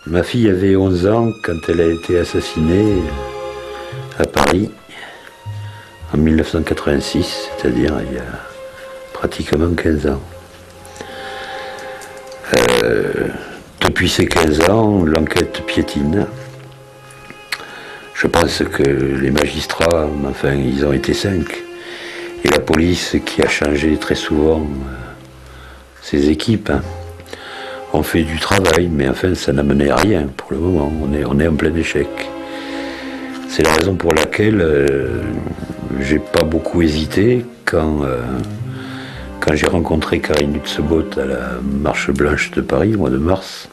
Ma fille avait 11 ans quand elle a été assassinée à Paris en 1986, c'est-à-dire il y a pratiquement 15 ans. Depuis ces 15 ans, l'enquête piétine. Je pense que les magistrats, enfin ils ont été 5, et la police qui a changé très souvent ses équipes, on fait du travail, mais enfin ça n'a mené à rien pour le moment, on est en plein échec. C'est la raison pour laquelle j'ai pas beaucoup hésité quand j'ai rencontré Karine Hutzebot à la Marche Blanche de Paris au mois de mars.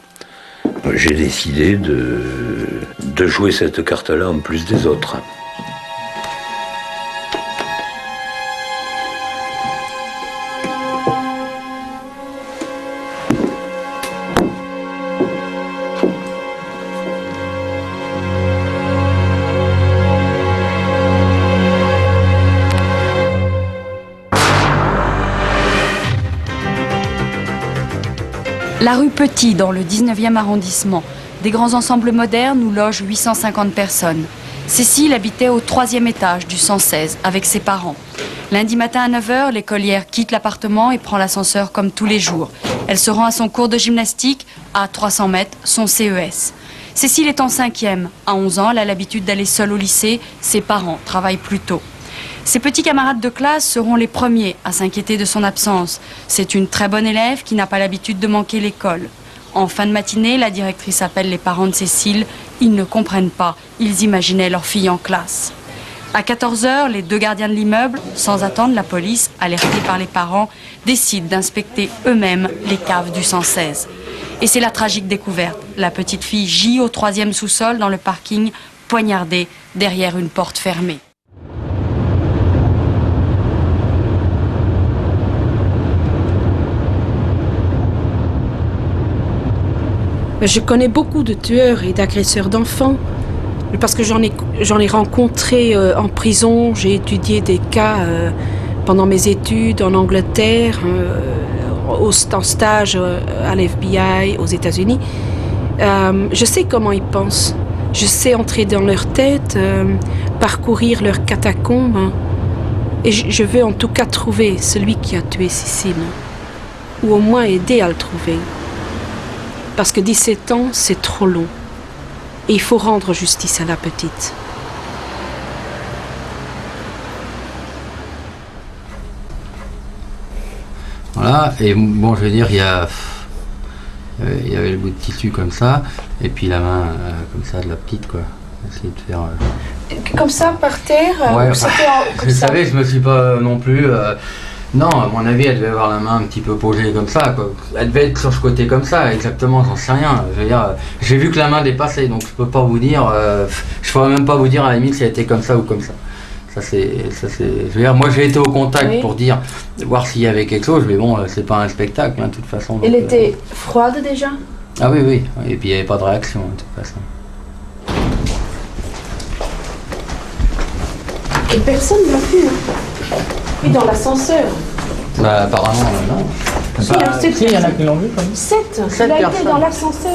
J'ai décidé de jouer cette carte-là en plus des autres. La rue Petit, dans le 19e arrondissement. Des grands ensembles modernes où logent 850 personnes. Cécile habitait au 3e étage du 116 avec ses parents. Lundi matin à 9h, l'écolière quitte l'appartement et prend l'ascenseur comme tous les jours. Elle se rend à son cours de gymnastique, à 300 mètres, son CES. Cécile est en 5e. À 11 ans, elle a l'habitude d'aller seule au lycée. Ses parents travaillent plus tôt. Ses petits camarades de classe seront les premiers à s'inquiéter de son absence. C'est une très bonne élève qui n'a pas l'habitude de manquer l'école. En fin de matinée, la directrice appelle les parents de Cécile. Ils ne comprennent pas. Ils imaginaient leur fille en classe. À 14h, les 2 gardiens de l'immeuble, sans attendre la police, alertés par les parents, décident d'inspecter eux-mêmes les caves du 116. Et c'est la tragique découverte. La petite fille gît au 3e sous-sol dans le parking, poignardée derrière une porte fermée. Je connais beaucoup de tueurs et d'agresseurs d'enfants parce que j'en ai rencontré en prison. J'ai étudié des cas pendant mes études en Angleterre, en stage à l'FBI aux États-Unis. Je sais comment ils pensent. Je sais entrer dans leur tête, parcourir leurs catacombes. Et je veux en tout cas trouver celui qui a tué Cécile, ou au moins aider à le trouver. Parce que 17 ans, c'est trop long. Et il faut rendre justice à la petite. Voilà, et bon, je veux dire, il y avait le bout de tissu comme ça, et puis la main comme ça de la petite, quoi. Essayer de faire... Comme ça, par terre ouais, je savais, je me suis pas non plus... Non, à mon avis, elle devait avoir la main un petit peu posée comme ça, quoi. Elle devait être sur ce côté comme ça, exactement, j'en sais rien. Je veux dire, j'ai vu que la main dépassait, donc je peux pas vous dire, je pourrais même pas vous dire à la limite si elle était comme ça ou comme ça. Ça c'est, je veux dire, moi j'ai été au contact pour voir s'il y avait quelque chose, mais bon, c'est pas un spectacle, hein, de toute façon. Donc, elle était froide déjà? Ah oui, oui, et puis il n'y avait pas de réaction, de toute façon. Et personne ne l'a vu, hein. Oui, dans l'ascenseur. Bah apparemment, non. Si, Si, il y en a qui l'ont vu quand même. 7 Il a été dans l'ascenseur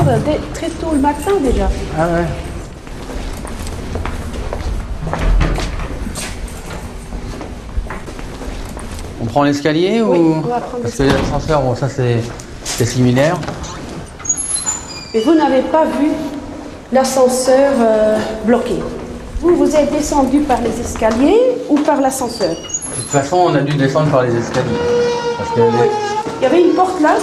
très tôt le matin déjà. Ah ouais. On prend l'escalier ou... Oui, on va prendre Parce que l'ascenseur, bon ça c'est similaire. Et vous n'avez pas vu l'ascenseur bloqué. Vous êtes descendu par les escaliers ou par l'ascenseur? De toute façon, on a dû descendre par les escaliers. Parce que il y avait une porte là.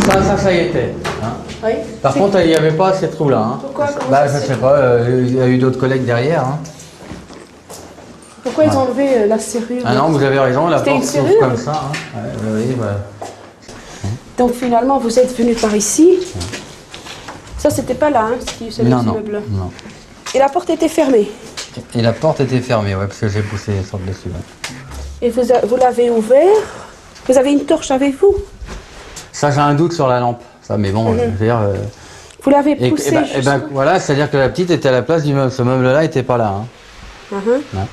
ça, ça y était. Hein. Oui. Par contre, il n'y avait pas ces trous-là. Hein. Pourquoi? Comment Bah, ça je se sais fait? pas, il y a eu d'autres collègues derrière. Hein. Pourquoi ils ont enlevé la serrure? Ah non, vous avez raison, la C'était porte une s'ouvre serrure? comme ça. Hein. Ouais, oui, ouais. Donc finalement, vous êtes venu par ici. Ça, c'était pas là, hein, c'est Non, les non, immeubles. non. Et la porte était fermée. Et la porte était fermée, ouais, parce que j'ai poussé les sortes dessus. Ouais. Et vous l'avez ouvert. Vous avez une torche avec vous. Ça, j'ai un doute sur la lampe. Ça, mais bon, je veux dire. Vous l'avez Et poussé. ben, justement. voilà, c'est-à-dire que la petite était à la place du meuble. Ce meuble-là n'était pas là. Hein. Mhm. Non.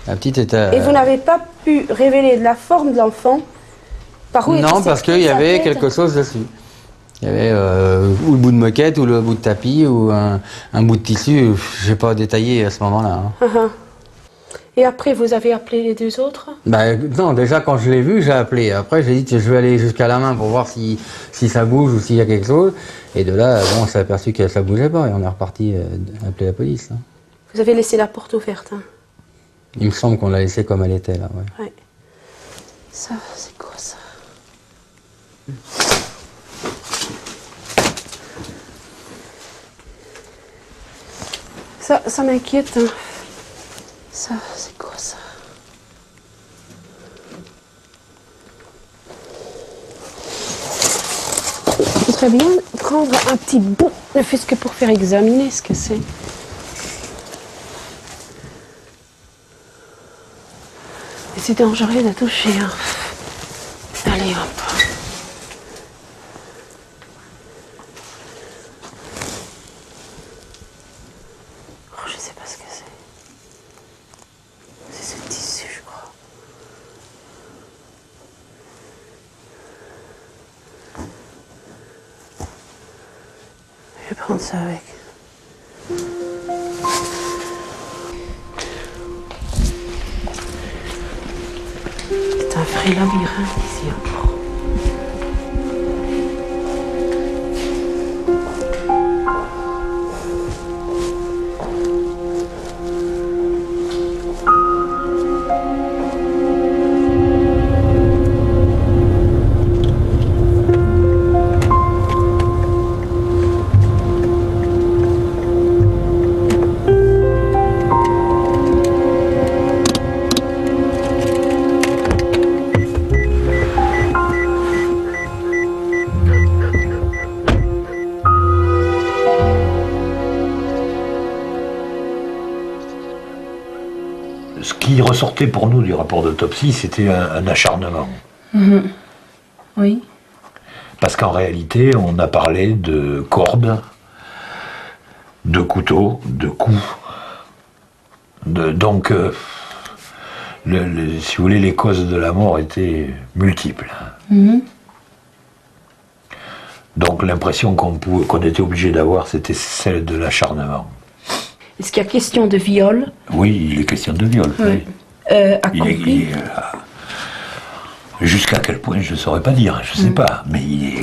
La petite était. Et vous n'avez pas pu révéler la forme de l'enfant. Par où était Non, parce qu'il y sa avait tête? quelque chose dessus. Il y avait ou le bout de moquette, ou le bout de tapis, ou un bout de tissu. Je n'ai pas détaillé à ce moment-là. Hein. Mhm. Et après, vous avez appelé les deux autres? Bah, non, déjà quand je l'ai vu, j'ai appelé. Après, j'ai dit que je vais aller jusqu'à la main pour voir si ça bouge ou s'il y a quelque chose. Et de là, bon, on s'est aperçu que ça bougeait pas et on est reparti appeler la police. Hein. Vous avez laissé la porte ouverte. Hein. Il me semble qu'on l'a laissé comme elle était là. Ouais. Ouais. Ça, c'est quoi ça? Ça m'inquiète. Hein. Ça, c'est quoi ça? Je voudrais bien prendre un petit bout, ne fût-ce que pour faire examiner ce que c'est. Et c'est dangereux de toucher. Hein. Allez, hop. Oh, je sais pas ce que c'est. C'est ce tissu, je crois. Je vais prendre ça avec. C'est un vrai labyrinthe ici. Hein. Ce qui ressortait pour nous du rapport d'autopsie, c'était un acharnement. Oui. Parce qu'en réalité, on a parlé de cordes, de couteaux, de coups. Donc, si vous voulez, les causes de la mort étaient multiples. Donc l'impression qu'on était obligé d'avoir, c'était celle de l'acharnement. Est-ce qu'il y a question de viol Oui, il est question de viol. Oui. Oui. Accompli? Jusqu'à quel point, je ne saurais pas dire, je ne sais pas. Mais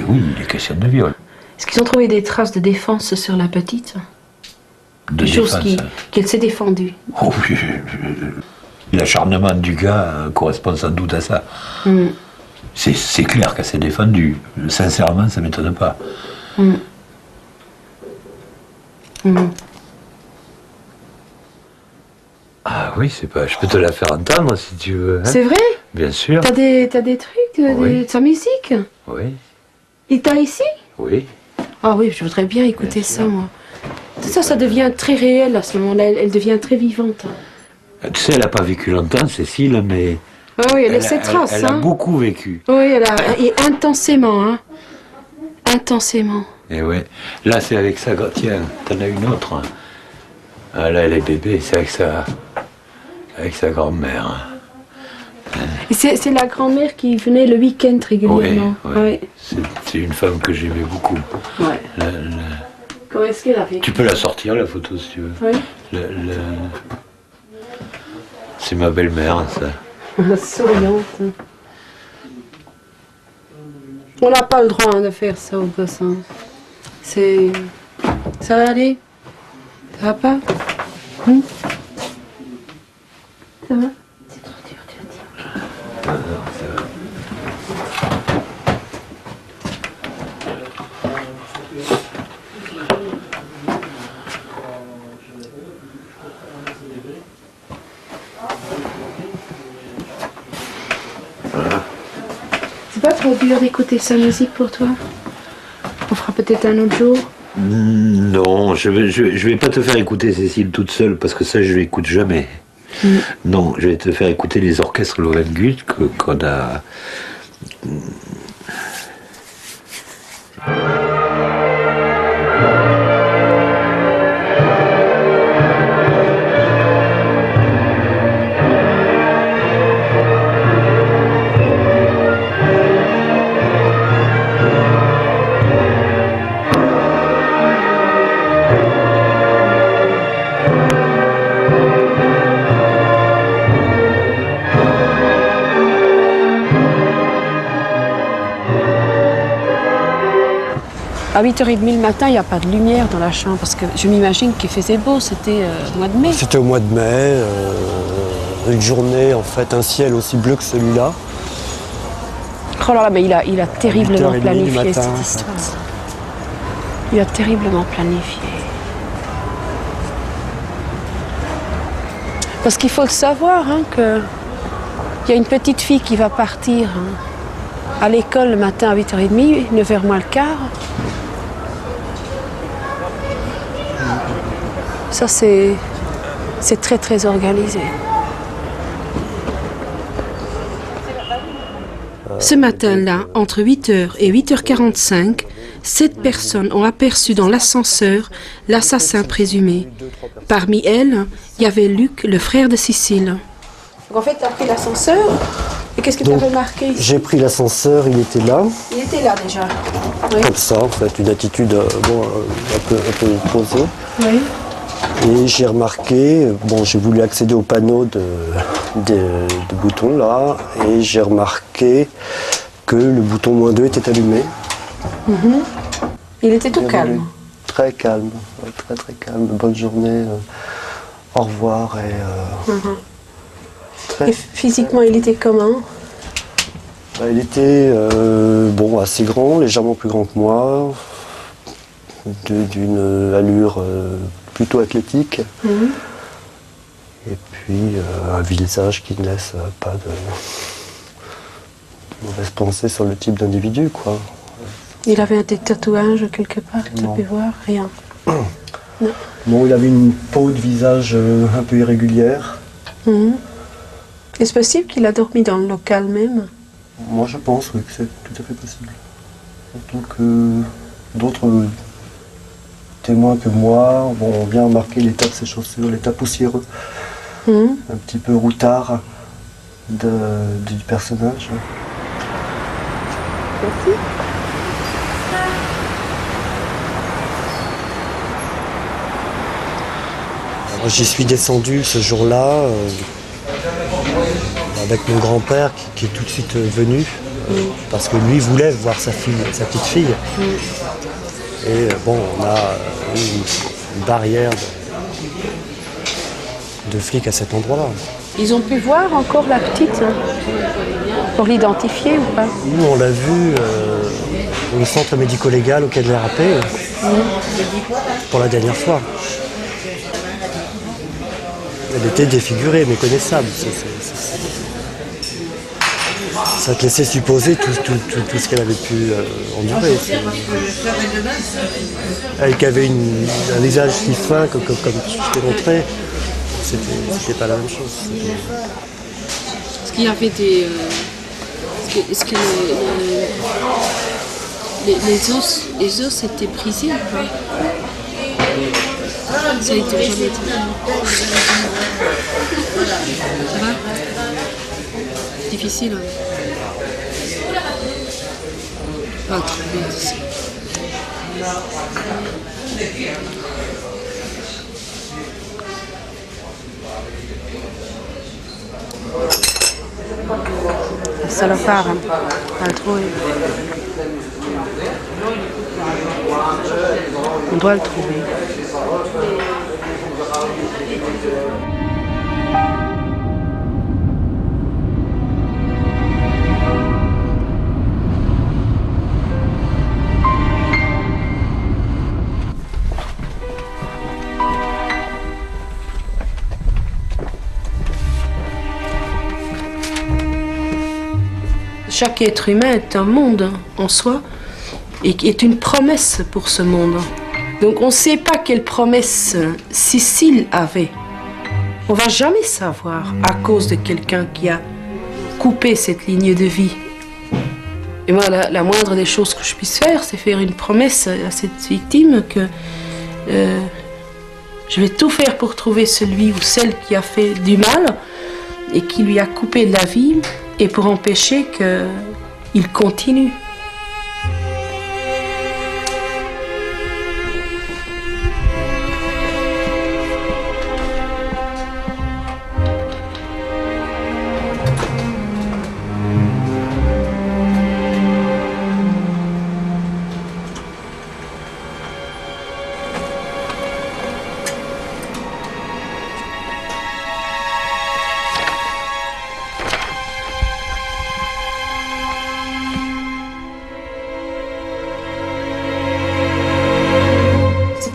oui, il est question de viol. Est-ce qu'ils ont trouvé des traces de défense sur la petite? De Des choses défense. qu'elle s'est défendue. Oh, l'acharnement du gars correspond sans doute à ça. C'est clair qu'elle s'est défendue. Sincèrement, ça ne m'étonne pas. Ah oui, c'est pas. Je peux te la faire entendre si tu veux. Hein. C'est vrai? Bien sûr. T'as des trucs, Oui. de sa musique? Oui, Il t'a ici? oui. Ah oui, je voudrais bien écouter Bien ça, sûr. moi. Tout ça, ça devient très réel à ce moment-là. Elle devient très vivante. Tu sais, elle n'a pas vécu longtemps, Cécile, mais Ah oui, elle laisse ses traces. elle a Hein. beaucoup vécu. Oui, et intensément. Hein. Intensément. Et ouais. Là, c'est avec sa. Tiens, t'en as une autre. Ah, là, elle est bébé, c'est avec sa grand-mère. Et c'est la grand-mère qui venait le week-end régulièrement. Oui. C'est une femme que j'aimais beaucoup. Ouais. Comment est-ce qu'elle avait? Tu peux la sortir, la photo, si tu veux. Oui. C'est ma belle-mère, ça. Souriante. On n'a pas le droit de faire ça au gosse. Hein. C'est... Ça va aller? Ça va pas? Ça va? C'est trop dur, tu vas dire. trop dur d'écouter sa musique pour toi? On fera peut-être un autre jour. Non, je vais pas te faire écouter Cécile toute seule, parce que ça, je l'écoute jamais. Non, je vais te faire écouter les orchestres Lohengrin qu'on a... À 8h30 le matin, il n'y a pas de lumière dans la chambre parce que je m'imagine qu'il faisait beau, c'était au mois de mai. C'était au mois de mai, une journée, en fait, un ciel aussi bleu que celui-là. Oh là là, mais il a terriblement 8h30 planifié du matin, cette en fait. histoire. Il a terriblement planifié. Parce qu'il faut le savoir, hein, qu'il y a une petite fille qui va partir à l'école le matin à 8h30, 9h moins le quart. Ça, c'est très, très organisé. Ce matin-là, entre 8h et 8h45, 7 personnes ont aperçu dans l'ascenseur l'assassin présumé. Parmi elles, il y avait Luc, le frère de Cécile. En fait, tu as pris l'ascenseur et qu'est-ce que tu as remarqué ici? J'ai pris l'ascenseur, il était là, Il était là déjà. Oui. comme ça, en fait, une attitude un peu posée. Oui. Et j'ai remarqué, j'ai voulu accéder au panneau de boutons là, et j'ai remarqué que le bouton -2 était allumé. Il était tout calme. Très calme, très très calme. Bonne journée, au revoir Et physiquement, il était comment? Il était assez grand, légèrement plus grand que moi, d'une allure plutôt athlétique. Et puis un visage qui ne laisse pas de mauvaise pensée sur le type d'individu, quoi. Il avait des tatouages quelque part, tu as pu voir? Rien. Non, il avait une peau de visage un peu irrégulière. Est-ce possible qu'il a dormi dans le local même? Moi, je pense oui, que c'est tout à fait possible. Surtout que d'autres témoins que moi ont bien remarqué l'état de ses chaussures, l'état poussiéreux, un petit peu routard du personnage. Merci. Moi, j'y suis descendu ce jour-là avec mon grand-père qui est tout de suite venu parce que lui voulait voir sa petite fille. Et on a eu une barrière de flics à cet endroit-là. Ils ont pu voir encore la petite pour l'identifier ou pas? Nous, on l'a vu au centre médico-légal au quai de la Râpée pour la dernière fois. Elle était défigurée, méconnaissable. Ça te laissait supposer tout ce qu'elle avait pu endurer. Elle qui avait un visage si fin comme je t'ai montré, c'était pas la même chose. Est-ce qu'il y avait des... Est-ce que les os étaient brisés ou pas? Ça a été jamais été. Ça va? C'est difficile. Pas trop bien ici. Un salopard, hein. Pas le trouver. On doit le trouver. Chaque être humain est un monde en soi et est une promesse pour ce monde. Donc on ne sait pas quelle promesse Cécile avait. On ne va jamais savoir à cause de quelqu'un qui a coupé cette ligne de vie. Et moi, la moindre des choses que je puisse faire, c'est faire une promesse à cette victime que je vais tout faire pour trouver celui ou celle qui a fait du mal et qui lui a coupé de la vie et pour empêcher qu'il continue.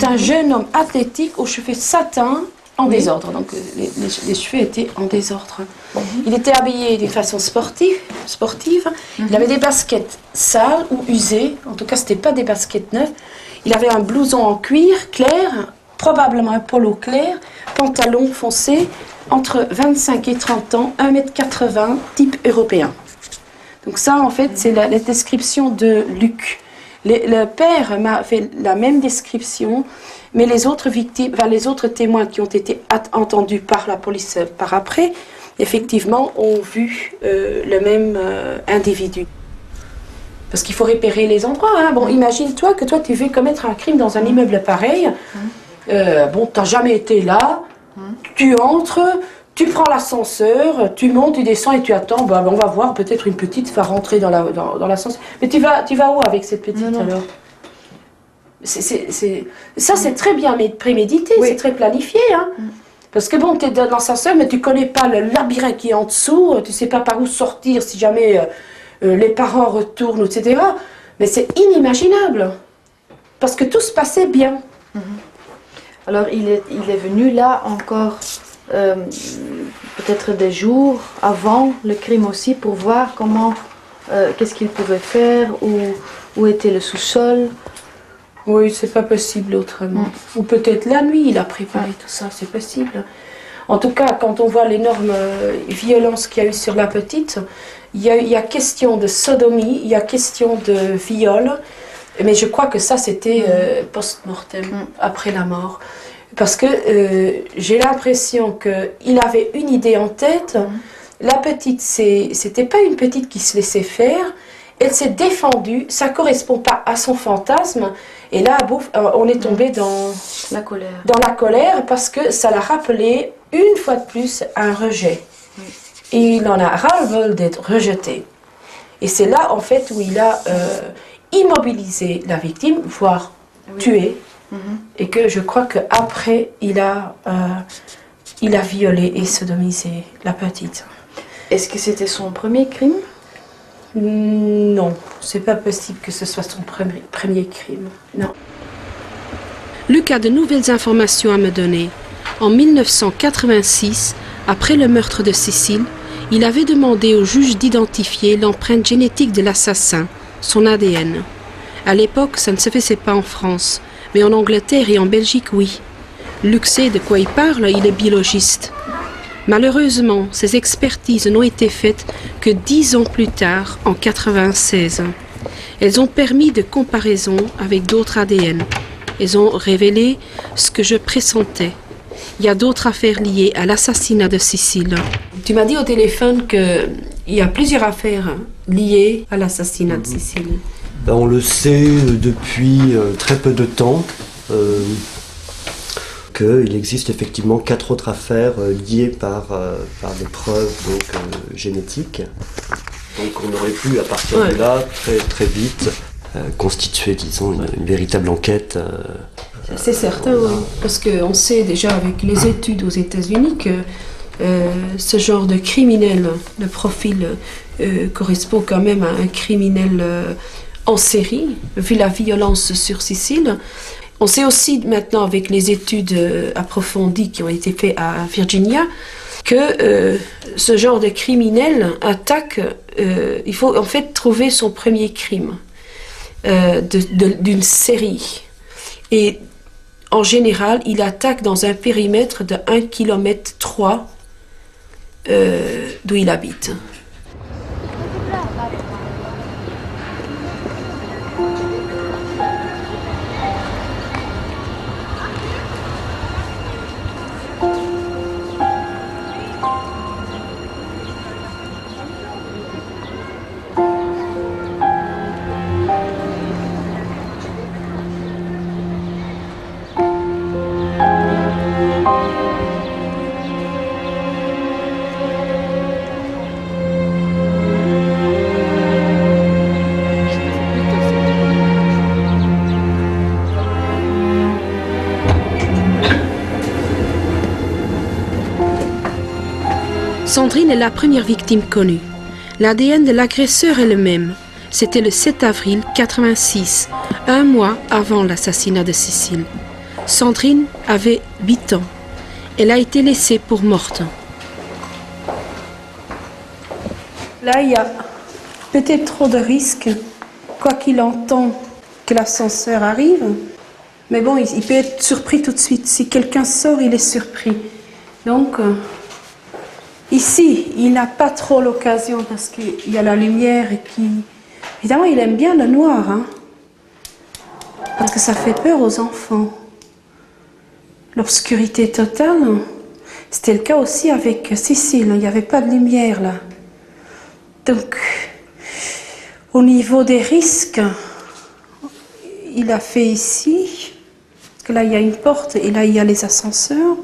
Un jeune homme athlétique aux cheveux satin en désordre. Donc les cheveux étaient en désordre. Il était habillé d'une façon sportive. Il avait des baskets sales ou usées. En tout cas, ce n'était pas des baskets neuves. Il avait un blouson en cuir clair, probablement un polo clair, pantalon foncé, entre 25 et 30 ans, 1,80 m, type européen. Donc ça, en fait, c'est la description de Luc. Le père m'a fait la même description, mais les autres victimes, les autres témoins qui ont été entendus par la police par après, effectivement, ont vu le même individu. Parce qu'il faut repérer les endroits. Hein. Bon, imagine-toi que toi, tu veux commettre un crime dans un immeuble pareil. Bon, tu n'as jamais été là. Tu entres, tu prends l'ascenseur, tu montes, tu descends et tu attends. Bah, on va voir, peut-être une petite va rentrer dans l'ascenseur. Mais tu vas où avec cette petite alors? Ça, c'est très bien prémédité, c'est très planifié. Hein. Parce que bon, tu es dans l'ascenseur, mais tu ne connais pas le labyrinthe qui est en dessous, tu ne sais pas par où sortir si jamais les parents retournent, etc. Mais c'est inimaginable. Parce que tout se passait bien. Alors, il est venu là encore, peut-être des jours avant le crime aussi, pour voir comment, qu'est-ce qu'il pouvait faire, où était le sous-sol. Oui, c'est pas possible autrement. Ou peut-être la nuit, il a préparé tout ça, c'est possible. En tout cas, quand on voit l'énorme violence qu'il y a eu sur la petite, il y a question de sodomie, il y a question de viol, mais je crois que ça, c'était post-mortem, après la mort. Parce que j'ai l'impression qu'il avait une idée en tête. La petite, c'était pas une petite qui se laissait faire. Elle s'est défendue, ça ne correspond pas à son fantasme. Et là, on est tombé dans la colère. Dans la colère parce que ça l'a rappelé une fois de plus un rejet. Et il en a ras-le-bol d'être rejeté. Et c'est là, en fait, où il a immobilisé la victime, voire tué. Et que je crois qu'après, il a violé et sodomisé la petite. Est-ce que c'était son premier crime ? Non, c'est pas possible que ce soit son premier crime, non. Luc a de nouvelles informations à me donner. En 1986, après le meurtre de Cécile, il avait demandé au juge d'identifier l'empreinte génétique de l'assassin, son ADN. À l'époque, ça ne se faisait pas en France, mais en Angleterre et en Belgique, oui. Luc sait de quoi il parle, il est biologiste. Malheureusement, ces expertises n'ont été faites que 10 ans plus tard, en 1996. Elles ont permis de comparaison avec d'autres ADN. Elles ont révélé ce que je pressentais. Il y a d'autres affaires liées à l'assassinat de Cécile. Tu m'as dit au téléphone qu'il y a plusieurs affaires liées à l'assassinat de Cécile. On le sait depuis très peu de temps. Il existe effectivement 4 autres affaires liées par des preuves génétiques. Donc on aurait pu, à partir de là, très, très vite, constituer, disons, une véritable enquête. C'est certain, oui. Parce qu'on sait déjà avec les études aux États-Unis que ce genre de criminel, le profil correspond quand même à un criminel en série, vu la violence sur Cécile. On sait aussi maintenant avec les études approfondies qui ont été faites à Virginia que ce genre de criminel attaque, il faut en fait trouver son premier crime d'une série. Et en général, il attaque dans un périmètre de 1,3 km d'où il habite. Sandrine est la première victime connue. L'ADN de l'agresseur est le même. C'était le 7 avril 1986, un mois avant l'assassinat de Cécile. Sandrine avait 8 ans. Elle a été laissée pour morte. Là, il y a peut-être trop de risques, quoi qu'il entend que l'ascenseur arrive. Mais bon, il peut être surpris tout de suite. Si quelqu'un sort, il est surpris. Donc... ici, il n'a pas trop l'occasion parce qu'il y a la lumière et qui... Évidemment, il aime bien le noir, hein, parce que ça fait peur aux enfants. L'obscurité totale, c'était le cas aussi avec Cécile, il n'y avait pas de lumière là. Donc, au niveau des risques, il a fait ici, parce que là, il y a une porte et là, il y a les ascenseurs.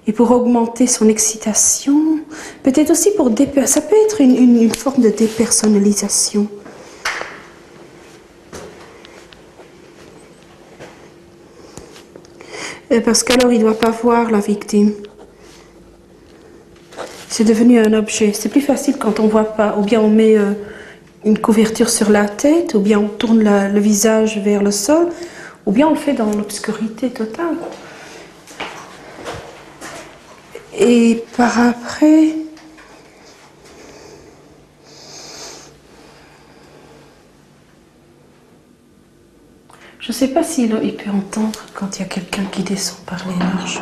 Et pour augmenter son excitation, peut-être aussi pour ça peut être une forme de dépersonnalisation. Parce qu'alors il ne doit pas voir la victime. C'est devenu un objet. C'est plus facile quand on ne voit pas. Ou bien on met une couverture sur la tête, ou bien on tourne le visage vers le sol, ou bien on le fait dans l'obscurité totale. Et par après, je ne sais pas s'il peut entendre quand il y a quelqu'un qui descend par les marches.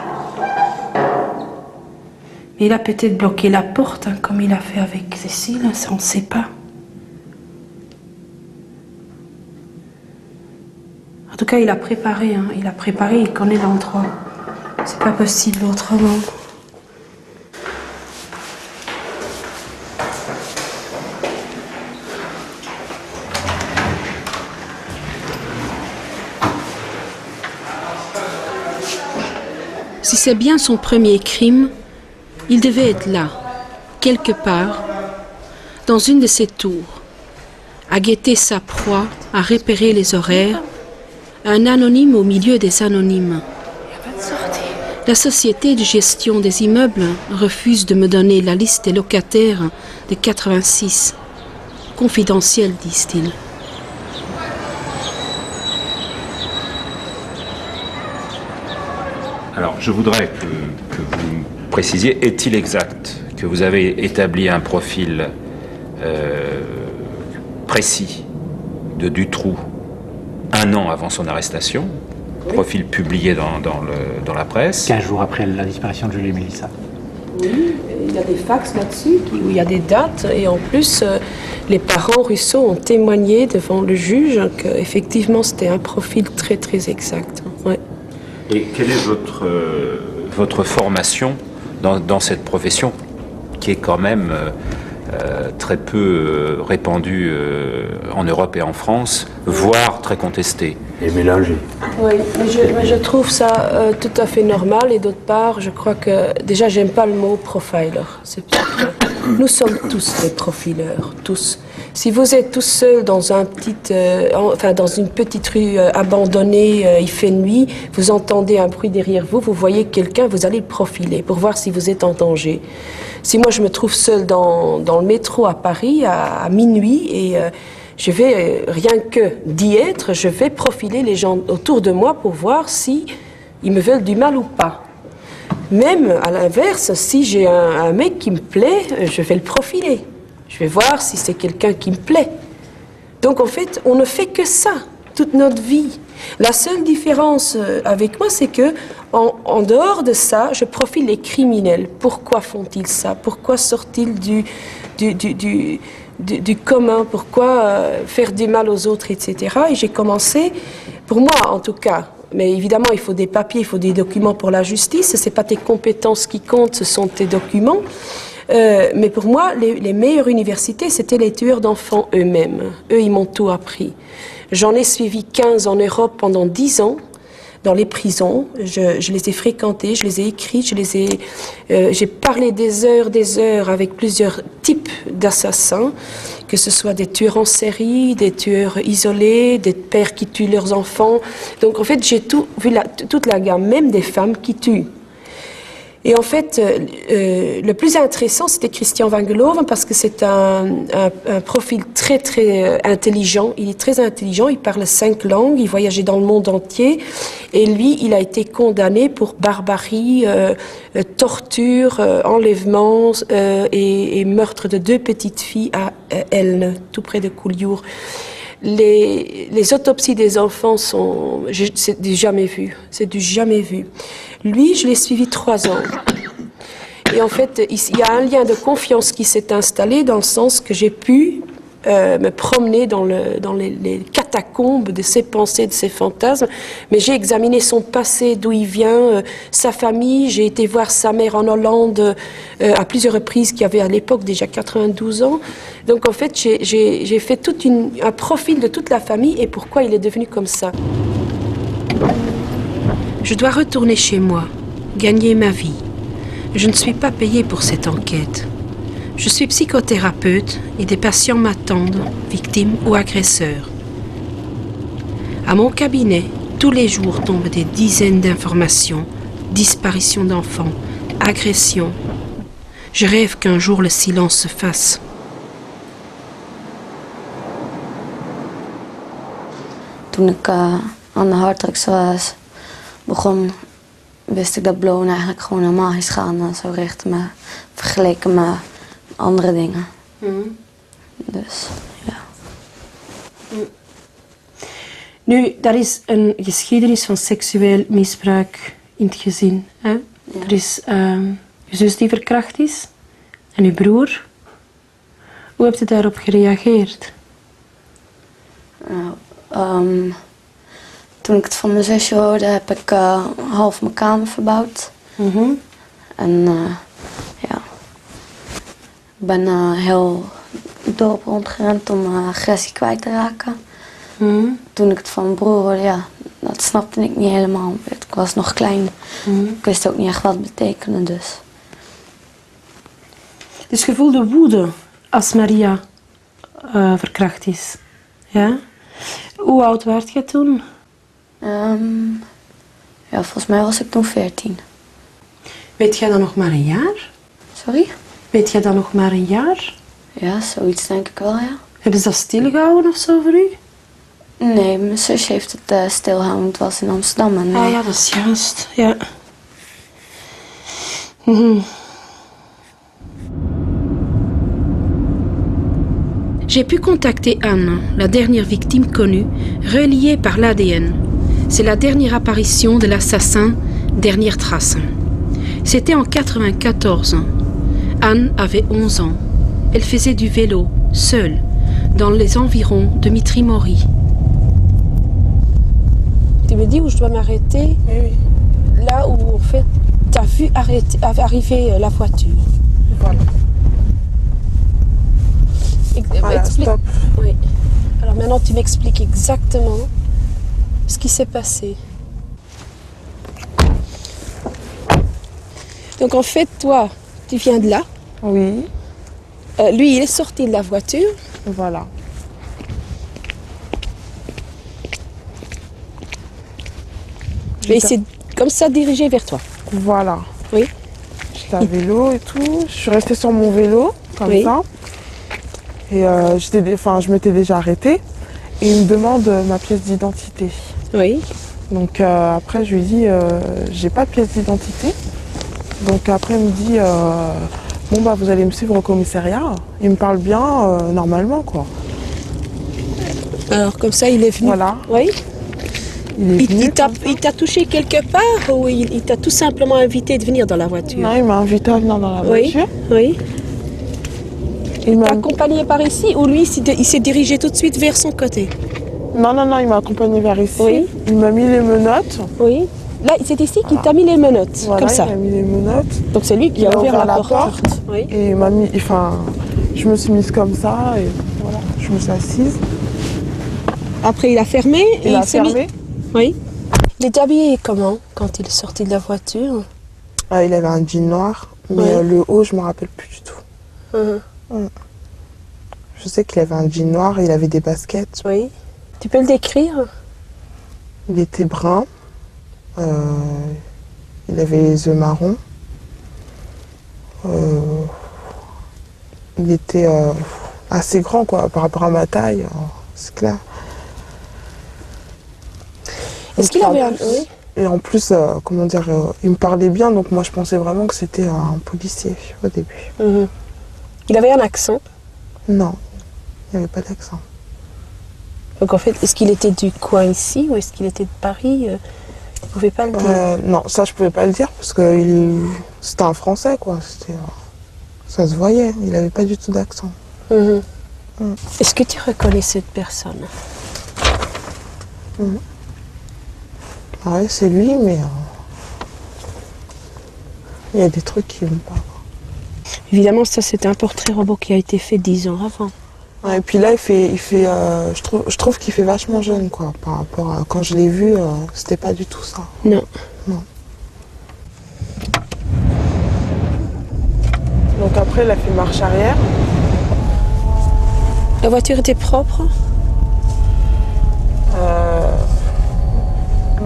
Mais il a peut-être bloqué la porte, hein, comme il a fait avec Cécile, ça on ne sait pas. En tout cas, il a préparé, hein, il connaît l'endroit. C'est pas possible autrement. Si c'est bien son premier crime, il devait être là, quelque part, dans une de ces tours, à guetter sa proie, à repérer les horaires, un anonyme au milieu des anonymes. La société de gestion des immeubles refuse de me donner la liste des locataires de 86. Confidentiel, disent-ils. Alors, je voudrais que vous précisiez, est-il exact que vous avez établi un profil précis de Dutroux un an avant son arrestation, oui. Profil publié dans la presse. 15 jours après la disparition de Julie et Mélissa. Oui, il y a des fax là-dessus, où il y a des dates, et en plus, les parents Russo ont témoigné devant le juge qu'effectivement c'était un profil très très exact. Ouais. Et quelle est votre formation dans cette profession qui est quand même très peu répandue en Europe et en France, voire très contestée? Et mélangée. Oui, mais je trouve ça tout à fait normal, et d'autre part, je crois que déjà j'aime pas le mot profiler. Nous sommes tous des profileurs, tous. Si vous êtes tout seul dans dans une petite rue abandonnée, il fait nuit, vous entendez un bruit derrière vous, vous voyez quelqu'un, vous allez le profiler pour voir si vous êtes en danger. Si moi je me trouve seule dans le métro à Paris à minuit et je vais, rien que d'y être, je vais profiler les gens autour de moi pour voir si ils me veulent du mal ou pas. Même à l'inverse, si j'ai un mec qui me plaît, je vais le profiler. Je vais voir si c'est quelqu'un qui me plaît. Donc en fait, on ne fait que ça toute notre vie. La seule différence avec moi, c'est que en dehors de ça, je profile les criminels. Pourquoi font-ils ça? Pourquoi sortent-ils du commun? Pourquoi faire du mal aux autres, etc. Et j'ai commencé, pour moi en tout cas, mais évidemment il faut des papiers, il faut des documents pour la justice, ce n'est pas tes compétences qui comptent, ce sont tes documents. Mais pour moi, les meilleures universités, c'était les tueurs d'enfants eux-mêmes. Eux, ils m'ont tout appris. J'en ai suivi 15 en Europe pendant 10 ans, dans les prisons. Je les ai fréquentés, je les ai écrits, j'ai parlé des heures avec plusieurs types d'assassins, que ce soit des tueurs en série, des tueurs isolés, des pères qui tuent leurs enfants. Donc en fait, j'ai vu toute la gamme, même des femmes qui tuent. Et en fait, le plus intéressant, c'était Christian Wangelhoven, parce que c'est un profil très, très intelligent. Il est très intelligent, il parle 5 langues, il voyageait dans le monde entier. Et lui, il a été condamné pour barbarie, torture, enlèvement et meurtre de 2 petites filles à Elne, tout près de Collioure. Les autopsies des enfants c'est du jamais vu. C'est du jamais vu. Lui, je l'ai suivi 3 ans. Et en fait, il y a un lien de confiance qui s'est installé dans le sens que j'ai pu me promener dans les catacombes de ses pensées, de ses fantasmes. Mais j'ai examiné son passé, d'où il vient, sa famille. J'ai été voir sa mère en Hollande à plusieurs reprises, qui avait à l'époque déjà 92 ans. Donc en fait, j'ai fait un profil de toute la famille et pourquoi il est devenu comme ça. Je dois retourner chez moi, gagner ma vie. Je ne suis pas payée pour cette enquête. Je suis psychothérapeute et des patients m'attendent, victimes ou agresseurs. À mon cabinet, tous les jours tombent des dizaines d'informations, disparitions d'enfants, agressions. Je rêve qu'un jour le silence se fasse. Toen ik aan de harddrugs wist ik dat blowen eigenlijk gewoon normaal is gaan. Zo richtte me, vergeleken met andere dingen. Dus, ja. Nu, er is een geschiedenis van seksueel misbruik in het gezin. Hè? Ja. Er is je zus die verkracht is en uw broer. Hoe hebt u daarop gereageerd? Toen ik het van mijn zusje hoorde, heb ik half mijn kamer verbouwd. En ja, ik ben heel het dorp rondgerend om mijn agressie kwijt te raken. Toen ik het van mijn broer hoorde, ja, dat snapte ik niet helemaal. Ik was nog klein. Ik wist ook niet echt wat het betekende, dus. Dus je voelde woede als Maria verkracht is, ja? Hoe oud werd je toen? Ja, volgens mij was ik toen 14. Weet jij dan nog maar een jaar? Sorry? Weet jij dan nog maar een jaar? Ja, zoiets denk ik wel, ja. Hebben ze dat stilgehouden of zo voor u? Nee, mijn zusje heeft het stilgehouden. Het was in Amsterdam. En, Ah ja, dat is juist, ja. J'ai pu contacter Anne, la dernière victime connue, reliée par l'ADN. C'est la dernière apparition de l'assassin, dernière trace. C'était en 94. Anne avait 11 ans. Elle faisait du vélo, seule, dans les environs de Mitry-Mory. Tu me dis où je dois m'arrêter? Oui. Là où, en fait, tu as vu arriver la voiture. Voilà. Voilà, Explique. stop. Oui. Alors maintenant, tu m'expliques exactement ce qui s'est passé. Donc en fait, toi, tu viens de là. Oui. Lui, il est sorti de la voiture. Voilà. Je vais essayer comme ça de diriger vers toi. Voilà. Oui. J'étais à vélo et tout. Je suis restée sur mon vélo, comme ça. Et je m'étais déjà arrêtée. Et il me demande ma pièce d'identité. Oui. Donc après, je lui dis, j'ai pas de pièce d'identité. Donc après, il me dit bon, bah, vous allez me suivre au commissariat. Il me parle bien, normalement, quoi. Alors, comme ça, il est venu. Voilà. Oui. Il est venu Il t'a touché quelque part ou il t'a tout simplement invité de venir dans la voiture? Non, il m'a invité à venir dans la voiture. Oui. Il m'a accompagné par ici ou lui, il s'est dirigé tout de suite vers son côté? Non, il m'a accompagné vers ici. Oui. Il m'a mis les menottes. Oui. Là, c'est ici qu'il t'a mis les menottes, Voilà, comme ça. il m'a mis les menottes. Donc c'est lui qui a ouvert la porte. Oui. Et il m'a mis, enfin, je me suis mise comme ça et voilà, je me suis assise. Après, il a fermé. Il a fermé. Oui. Il était habillé comment quand il est sorti de la voiture? Il avait un jean noir, mais le haut, je me rappelle plus du tout. Je sais qu'il avait un jean noir et il avait des baskets. Oui. Tu peux le décrire? Il était brun. Il avait les yeux marrons. Il était assez grand, quoi, par rapport à ma taille, c'est clair. Est-ce qu'il avait un... Oui. Et en plus, comment dire, il me parlait bien, donc moi je pensais vraiment que c'était un policier au début. Il avait un accent? Non, il n'y avait pas d'accent. Donc en fait, est-ce qu'il était du coin ici ou est-ce qu'il était de Paris? Vous pouvez pas le dire? Non, ça je pouvais pas le dire parce que c'était un Français, quoi. Ça se voyait, il n'avait pas du tout d'accent. Est-ce que tu reconnais cette personne? Ouais, c'est lui, mais il y a des trucs qui ne vont pas. Évidemment, ça c'est un portrait robot qui a été fait 10 ans avant. Ouais, et puis là, je trouve qu'il fait vachement jeune, quoi, par rapport à quand je l'ai vu, c'était pas du tout ça. Non. Donc après, il a fait marche arrière. La voiture était propre?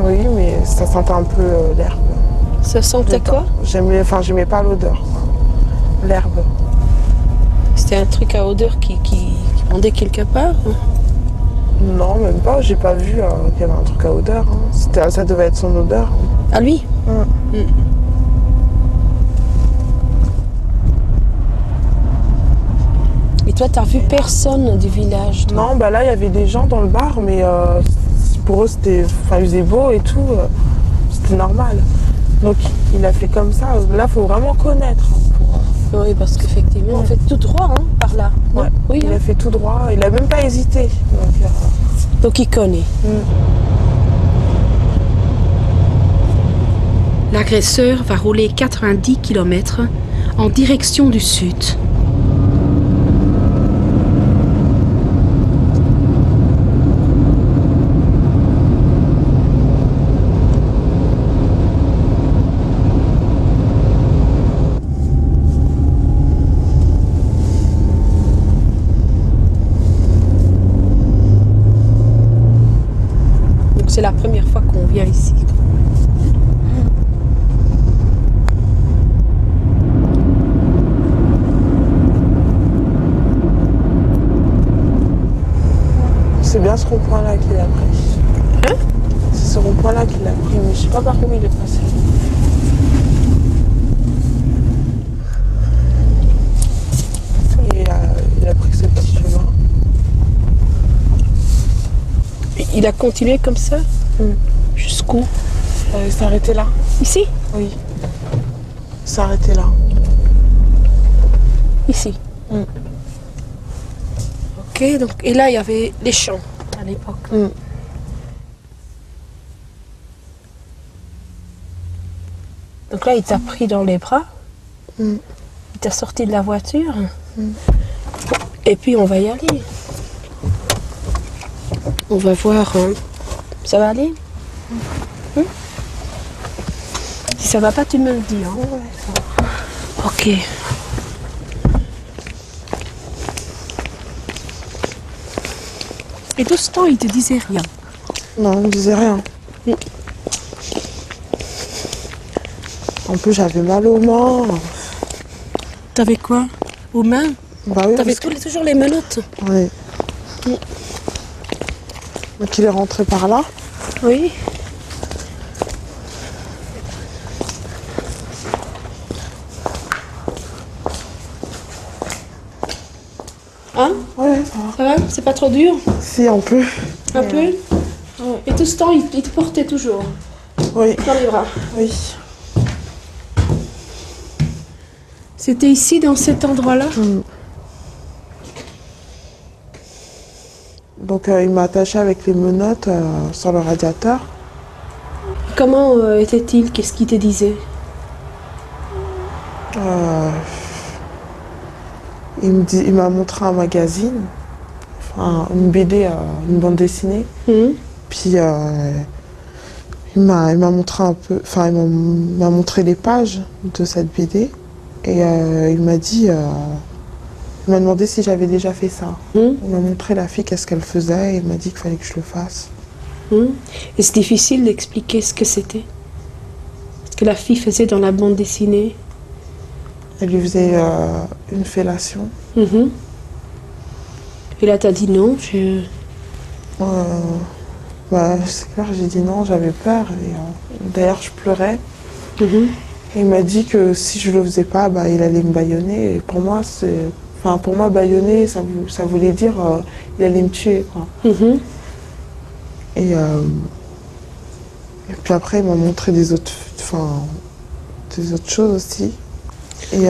Oui, mais ça sentait un peu l'herbe. Ça sentait quoi? J'aimais pas l'odeur, quoi. L'herbe. C'était un truc à odeur qui rendait quelque part? Non, même pas. J'ai pas vu qu'il y avait un truc à odeur. Ça devait être son odeur. À lui? Et toi, t'as vu personne du village? Non, bah là, il y avait des gens dans le bar, mais pour eux, il faisait beau et tout. C'était normal. Donc, il a fait comme ça. Là, il faut vraiment connaître. Oui, parce qu'effectivement, on fait tout droit, par là. Ouais. Oui, il a fait tout droit. Il a même pas hésité. Donc, il connaît. L'agresseur va rouler 90 km en direction du sud. C'est la première fois qu'on vient ici. C'est bien ce rond-point-là qu'il a pris. C'est ce rond-point-là qu'il a pris, mais je sais pas par où il est passé. Et il a pris ce petit chemin. Il a continué comme ça? Jusqu'où? Il s'est arrêté là. Ici? Oui. Il s'est arrêté là. Ici? Ok, donc, et là, il y avait les champs à l'époque. Donc là, il t'a pris dans les bras. Il t'a sorti de la voiture. Et puis, on va y aller. On va voir. Ça va aller? Si ça va pas, tu me le dis. Ok. Et tout ce temps, il te disait rien? Non, il me disait rien. En plus, j'avais mal aux mains. T'avais quoi? Aux mains? Bah oui. T'avais toujours les menottes? Oui. Donc il est rentré par là. Oui. Hein? Ouais, Ça va? C'est pas trop dur? si, un peu. Un peu? Ouais. Et tout ce temps, il te portait toujours Oui. dans les bras? Oui. C'était ici, dans cet endroit-là? Donc il m'a attaché avec les menottes sur le radiateur. Comment était-il? Qu'est-ce qu'il te disait? Il m'a montré un magazine, enfin une BD, une bande dessinée. Puis il m'a montré un peu, enfin il m'a montré les pages de cette BD et il m'a dit, il m'a demandé si j'avais déjà fait ça. Il m'a montré la fille qu'est-ce qu'elle faisait et il m'a dit qu'il fallait que je le fasse. Et c'est difficile d'expliquer ce que c'était? Ce que la fille faisait dans la bande dessinée? Elle lui faisait une fellation. Et là, t'as dit non? C'est clair, j'ai dit non, j'avais peur. D'ailleurs, je pleurais. Et il m'a dit que si je le faisais pas, il allait me bâillonner. Et pour moi, pour moi, bâillonner, ça voulait dire il allait me tuer, quoi. Et puis après, il m'a montré des autres choses aussi. Et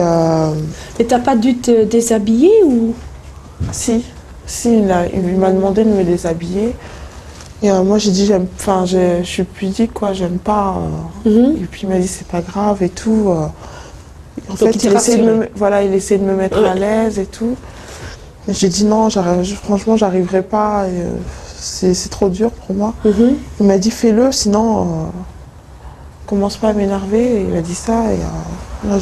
t'as pas dû te déshabiller ou? Si, il m'a demandé de me déshabiller. Et moi j'ai dit je suis pudique, quoi, j'aime pas. Et puis il m'a dit c'est pas grave et tout. En fait il essayait de me mettre à l'aise et tout. Et j'ai dit non, franchement j'arriverai pas, c'est trop dur pour moi. Il m'a dit fais-le, sinon commence pas à m'énerver. Et il a dit ça et là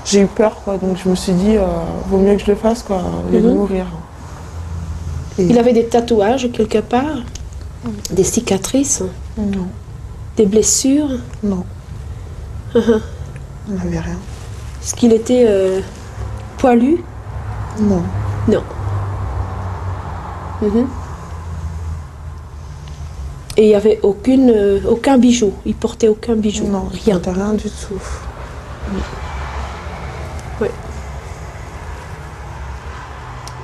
j'ai eu peur, quoi, donc je me suis dit vaut mieux que je le fasse, quoi, au lieu de mourir. Et il avait des tatouages quelque part? Des cicatrices? Non. Des blessures? Non. Il n'avait rien. Est-ce qu'il était poilu? Non. Non. Et il n'y avait aucun bijou? Il portait aucun bijou? Non, rien. Rien du tout. Oui.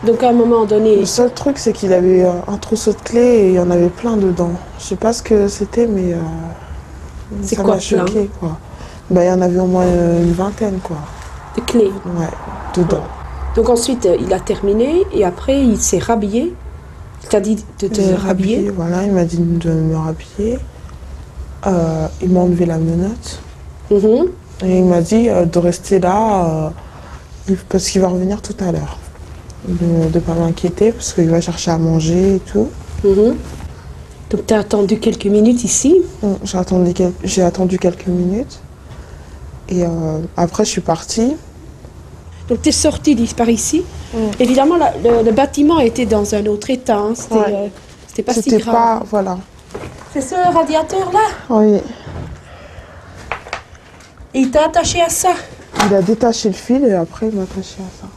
Donc à un moment donné... Le seul truc, c'est qu'il avait un trousseau de clés et il y en avait plein dedans. Je sais pas ce que c'était, mais ça m'a choqué, quoi. Il y en avait au moins une vingtaine, quoi. De clés? Ouais, dedans. Donc ensuite, il a terminé et après, il s'est rhabillé. Il t'a dit de te rhabiller? Voilà, il m'a dit de me rhabiller. Il m'a enlevé la menotte. Et il m'a dit de rester là parce qu'il va revenir tout à l'heure. De ne pas m'inquiéter parce qu'il va chercher à manger et tout. Donc tu as attendu quelques minutes ici? J'ai attendu quelques minutes. Et après, je suis partie. Donc tu es sortie par ici. Évidemment, le bâtiment était dans un autre état. Hein. C'était pas si grave. Voilà. C'est ce radiateur-là? Oui. Et il t'a attaché à ça? Il a détaché le fil et après il m'a attaché à ça.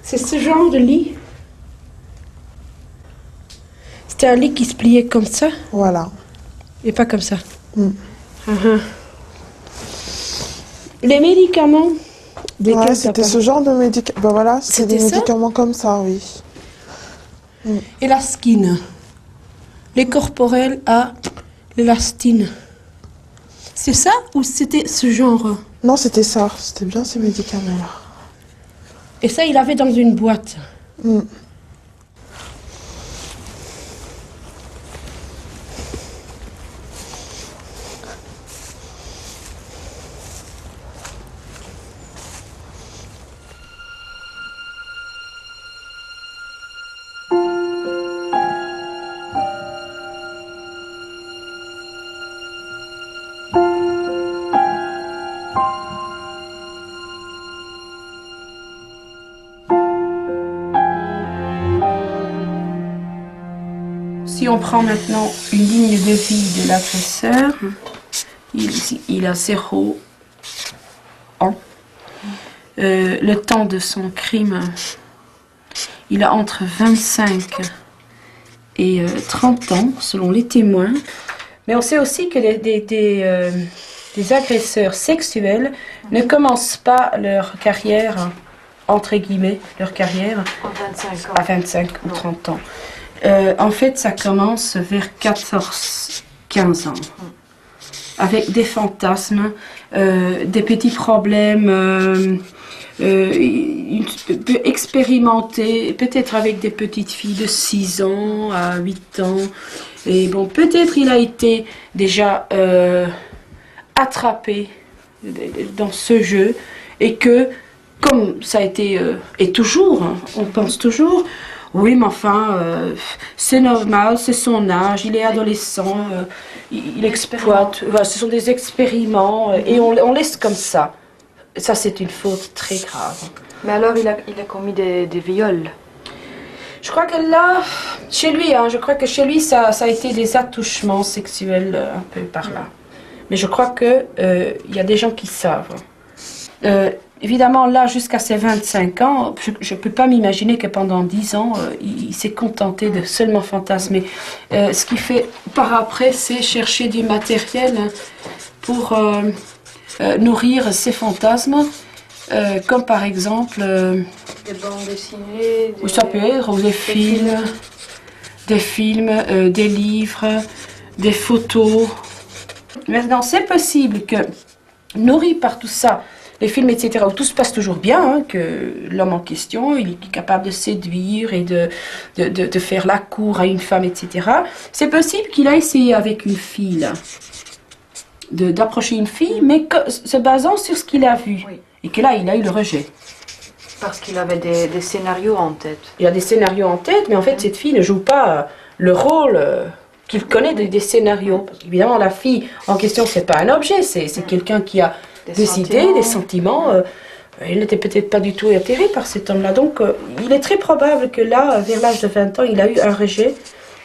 C'est ce genre de lit? C'était un lit qui se pliait comme ça? Voilà. Et pas comme ça? Les médicaments? C'était ce genre de médicaments. Voilà, c'était des médicaments comme ça, oui. Et la skin? Les corporels à l'élastine. C'est ça ou c'était ce genre? Non, c'était ça. C'était bien ces médicaments-là. Et ça, il avait dans une boîte? Si on prend maintenant une ligne de vie de l'agresseur, il a 0 ans. Le temps de son crime, il a entre 25 et 30 ans, selon les témoins. Mais on sait aussi que des agresseurs sexuels ne commencent pas leur carrière entre guillemets, leur carrière à 25 ou 30 ans. En fait, ça commence vers 14-15 ans, avec des fantasmes, des petits problèmes, expérimenter, peut-être avec des petites filles de 6 ans à 8 ans. Et bon, peut-être il a été déjà attrapé dans ce jeu et que, comme ça a été, et toujours, hein, on pense toujours, oui, mais enfin, c'est normal, c'est son âge, il est adolescent, il exploite, ce sont des expériments, et on laisse comme ça. Ça, c'est une faute très grave. Mais alors, il a commis des viols. Je crois que là, chez lui, hein, je crois que chez lui, ça a été des attouchements sexuels un peu par là. Mais je crois que y a des gens qui savent. Évidemment, là, jusqu'à ses 25 ans, je ne peux pas m'imaginer que pendant 10 ans, il s'est contenté de seulement fantasmer. Ce qu'il fait par après, c'est chercher du matériel pour nourrir ses fantasmes, comme par exemple... des bandes dessinées, ça peut être des films, des livres, des photos. Maintenant, c'est possible que, nourri par tout ça, les films, etc., où tout se passe toujours bien, hein, que l'homme en question, il est capable de séduire et de faire la cour à une femme, etc. C'est possible qu'il a essayé avec une fille, là, d'approcher une fille, mais se basant sur ce qu'il a vu. Oui. Et que là, il a eu le rejet. Parce qu'il avait des scénarios en tête. Il a des scénarios en tête, mais en fait, cette fille ne joue pas le rôle qu'il connaît des scénarios. Parce qu'évidemment, la fille en question, c'est pas un objet, c'est quelqu'un qui a des idées, des sentiments. Il n'était peut-être pas du tout atterré par cet homme-là. Donc, il est très probable que là, vers l'âge de 20 ans, il a eu un rejet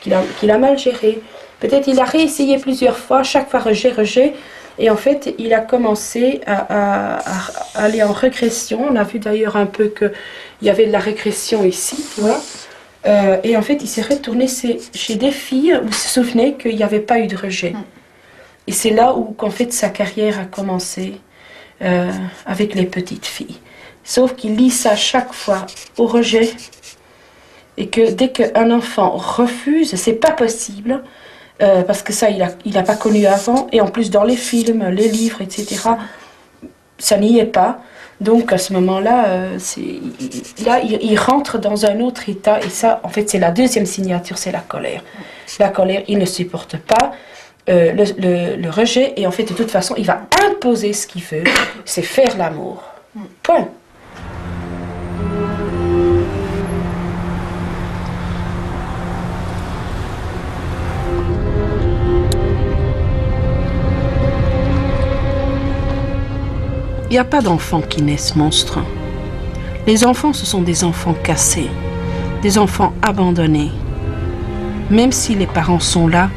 qu'il a mal géré. Peut-être il a réessayé plusieurs fois, chaque fois rejet. Et en fait, il a commencé à aller en régression. On a vu d'ailleurs un peu qu'il y avait de la régression ici, tu vois. Et en fait, il s'est retourné chez des filles où il se souvenait qu'il n'y avait pas eu de rejet. Et c'est là où, en fait, sa carrière a commencé avec les petites filles. Sauf qu'il lie ça chaque fois au rejet. Et que dès qu'un enfant refuse, c'est pas possible, parce que ça, il a pas connu avant. Et en plus, dans les films, les livres, etc., ça n'y est pas. Donc, à ce moment-là, il rentre dans un autre état. Et ça, en fait, c'est la deuxième signature, c'est la colère. La colère, il ne supporte pas le rejet. Et en fait, de toute façon, il va imposer ce qu'il veut. C'est faire l'amour. Point. Il n'y a pas d'enfants qui naissent monstres. Les enfants, ce sont des enfants cassés, des enfants abandonnés. Même si les parents sont là,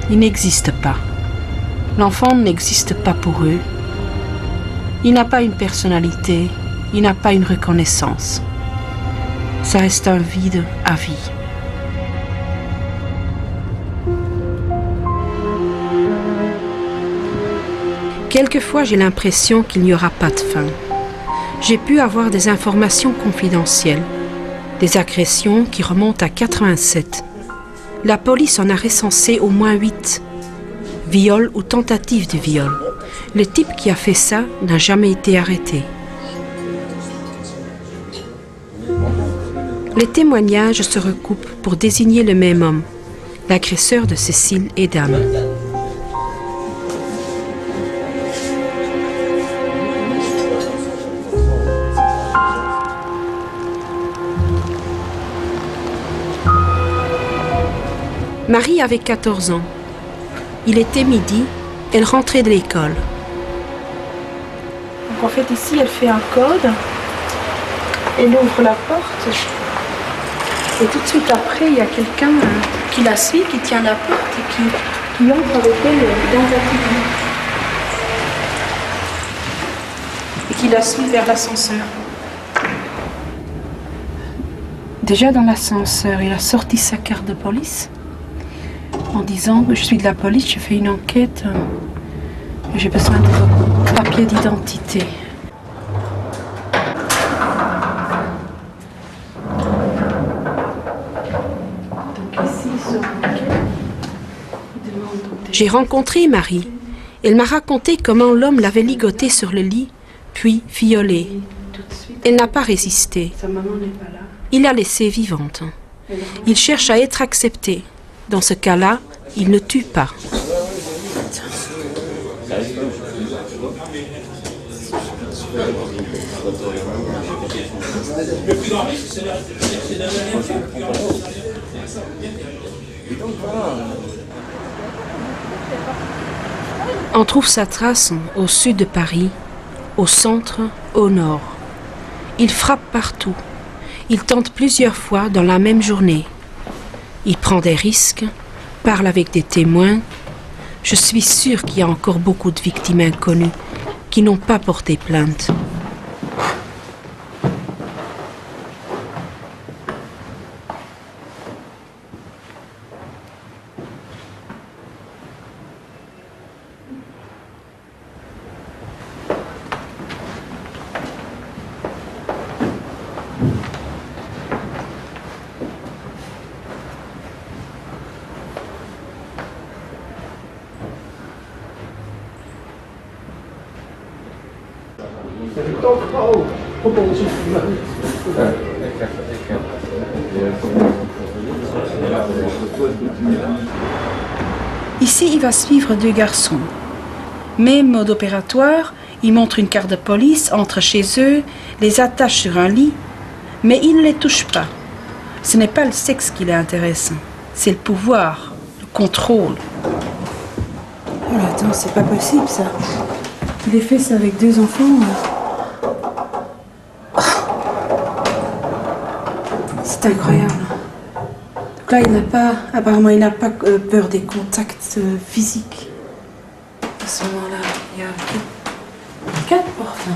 ils n'existent pas. L'enfant n'existe pas pour eux. Il n'a pas une personnalité, il n'a pas une reconnaissance. Ça reste un vide à vie. Quelquefois, j'ai l'impression qu'il n'y aura pas de fin. J'ai pu avoir des informations confidentielles, des agressions qui remontent à 87. La police en a recensé au moins 8. Viol ou tentative de viol. Le type qui a fait ça n'a jamais été arrêté. Les témoignages se recoupent pour désigner le même homme, l'agresseur de Cécile Edam. Marie avait 14 ans. Il était midi, elle rentrait de l'école. Donc en fait ici elle fait un code, elle ouvre la porte et tout de suite après il y a quelqu'un qui la suit, qui tient la porte et qui entre avec elle dans la cuisine. Et qui la suit vers l'ascenseur. Déjà dans l'ascenseur, il a sorti sa carte de police. En disant que je suis de la police, je fais une enquête, j'ai besoin de vos papiers d'identité. J'ai rencontré Marie. Elle m'a raconté comment l'homme l'avait ligotée sur le lit, puis violée. Elle n'a pas résisté. Il l'a laissée vivante. Il cherche à être accepté. Dans ce cas-là, il ne tue pas. On trouve sa trace au sud de Paris, au centre, au nord. Il frappe partout. Il tente plusieurs fois dans la même journée. Il prend des risques, parle avec des témoins. Je suis sûre qu'il y a encore beaucoup de victimes inconnues qui n'ont pas porté plainte. Ici, il va suivre 2 garçons. Même mode opératoire, il montre une carte de police, entre chez eux, les attache sur un lit, mais il ne les touche pas. Ce n'est pas le sexe qui les intéresse, c'est le pouvoir, le contrôle. Oh là, attends, c'est pas possible ça. Il a fait ça avec 2 enfants. C'est incroyable. Donc là, il n'a pas, apparemment, il n'a pas peur des contacts physiques. À ce moment-là, il y a 4 portes.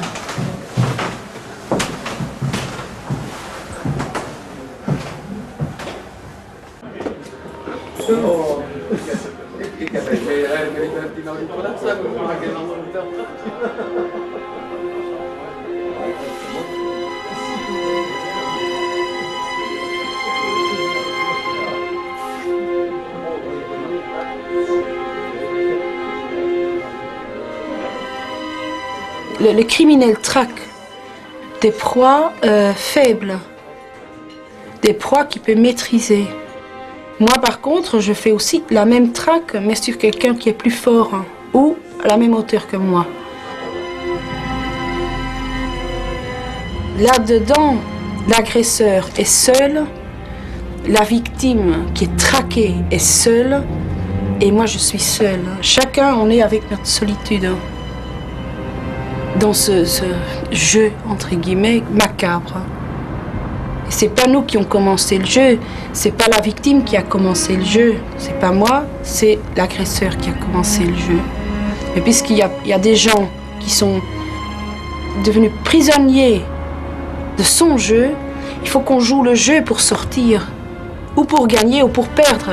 Le criminel traque des proies faibles, des proies qu'il peut maîtriser. Moi, par contre, je fais aussi la même traque, mais sur quelqu'un qui est plus fort, hein, ou à la même hauteur que moi. Là-dedans, l'agresseur est seul, la victime qui est traquée est seule, et moi, je suis seule. Chacun, on est avec notre solitude. Dans ce jeu, entre guillemets, macabre. Et c'est pas nous qui ont commencé le jeu, c'est pas la victime qui a commencé le jeu, c'est pas moi, c'est l'agresseur qui a commencé le jeu. Mais puisqu'il y a des gens qui sont devenus prisonniers de son jeu, il faut qu'on joue le jeu pour sortir, ou pour gagner, ou pour perdre.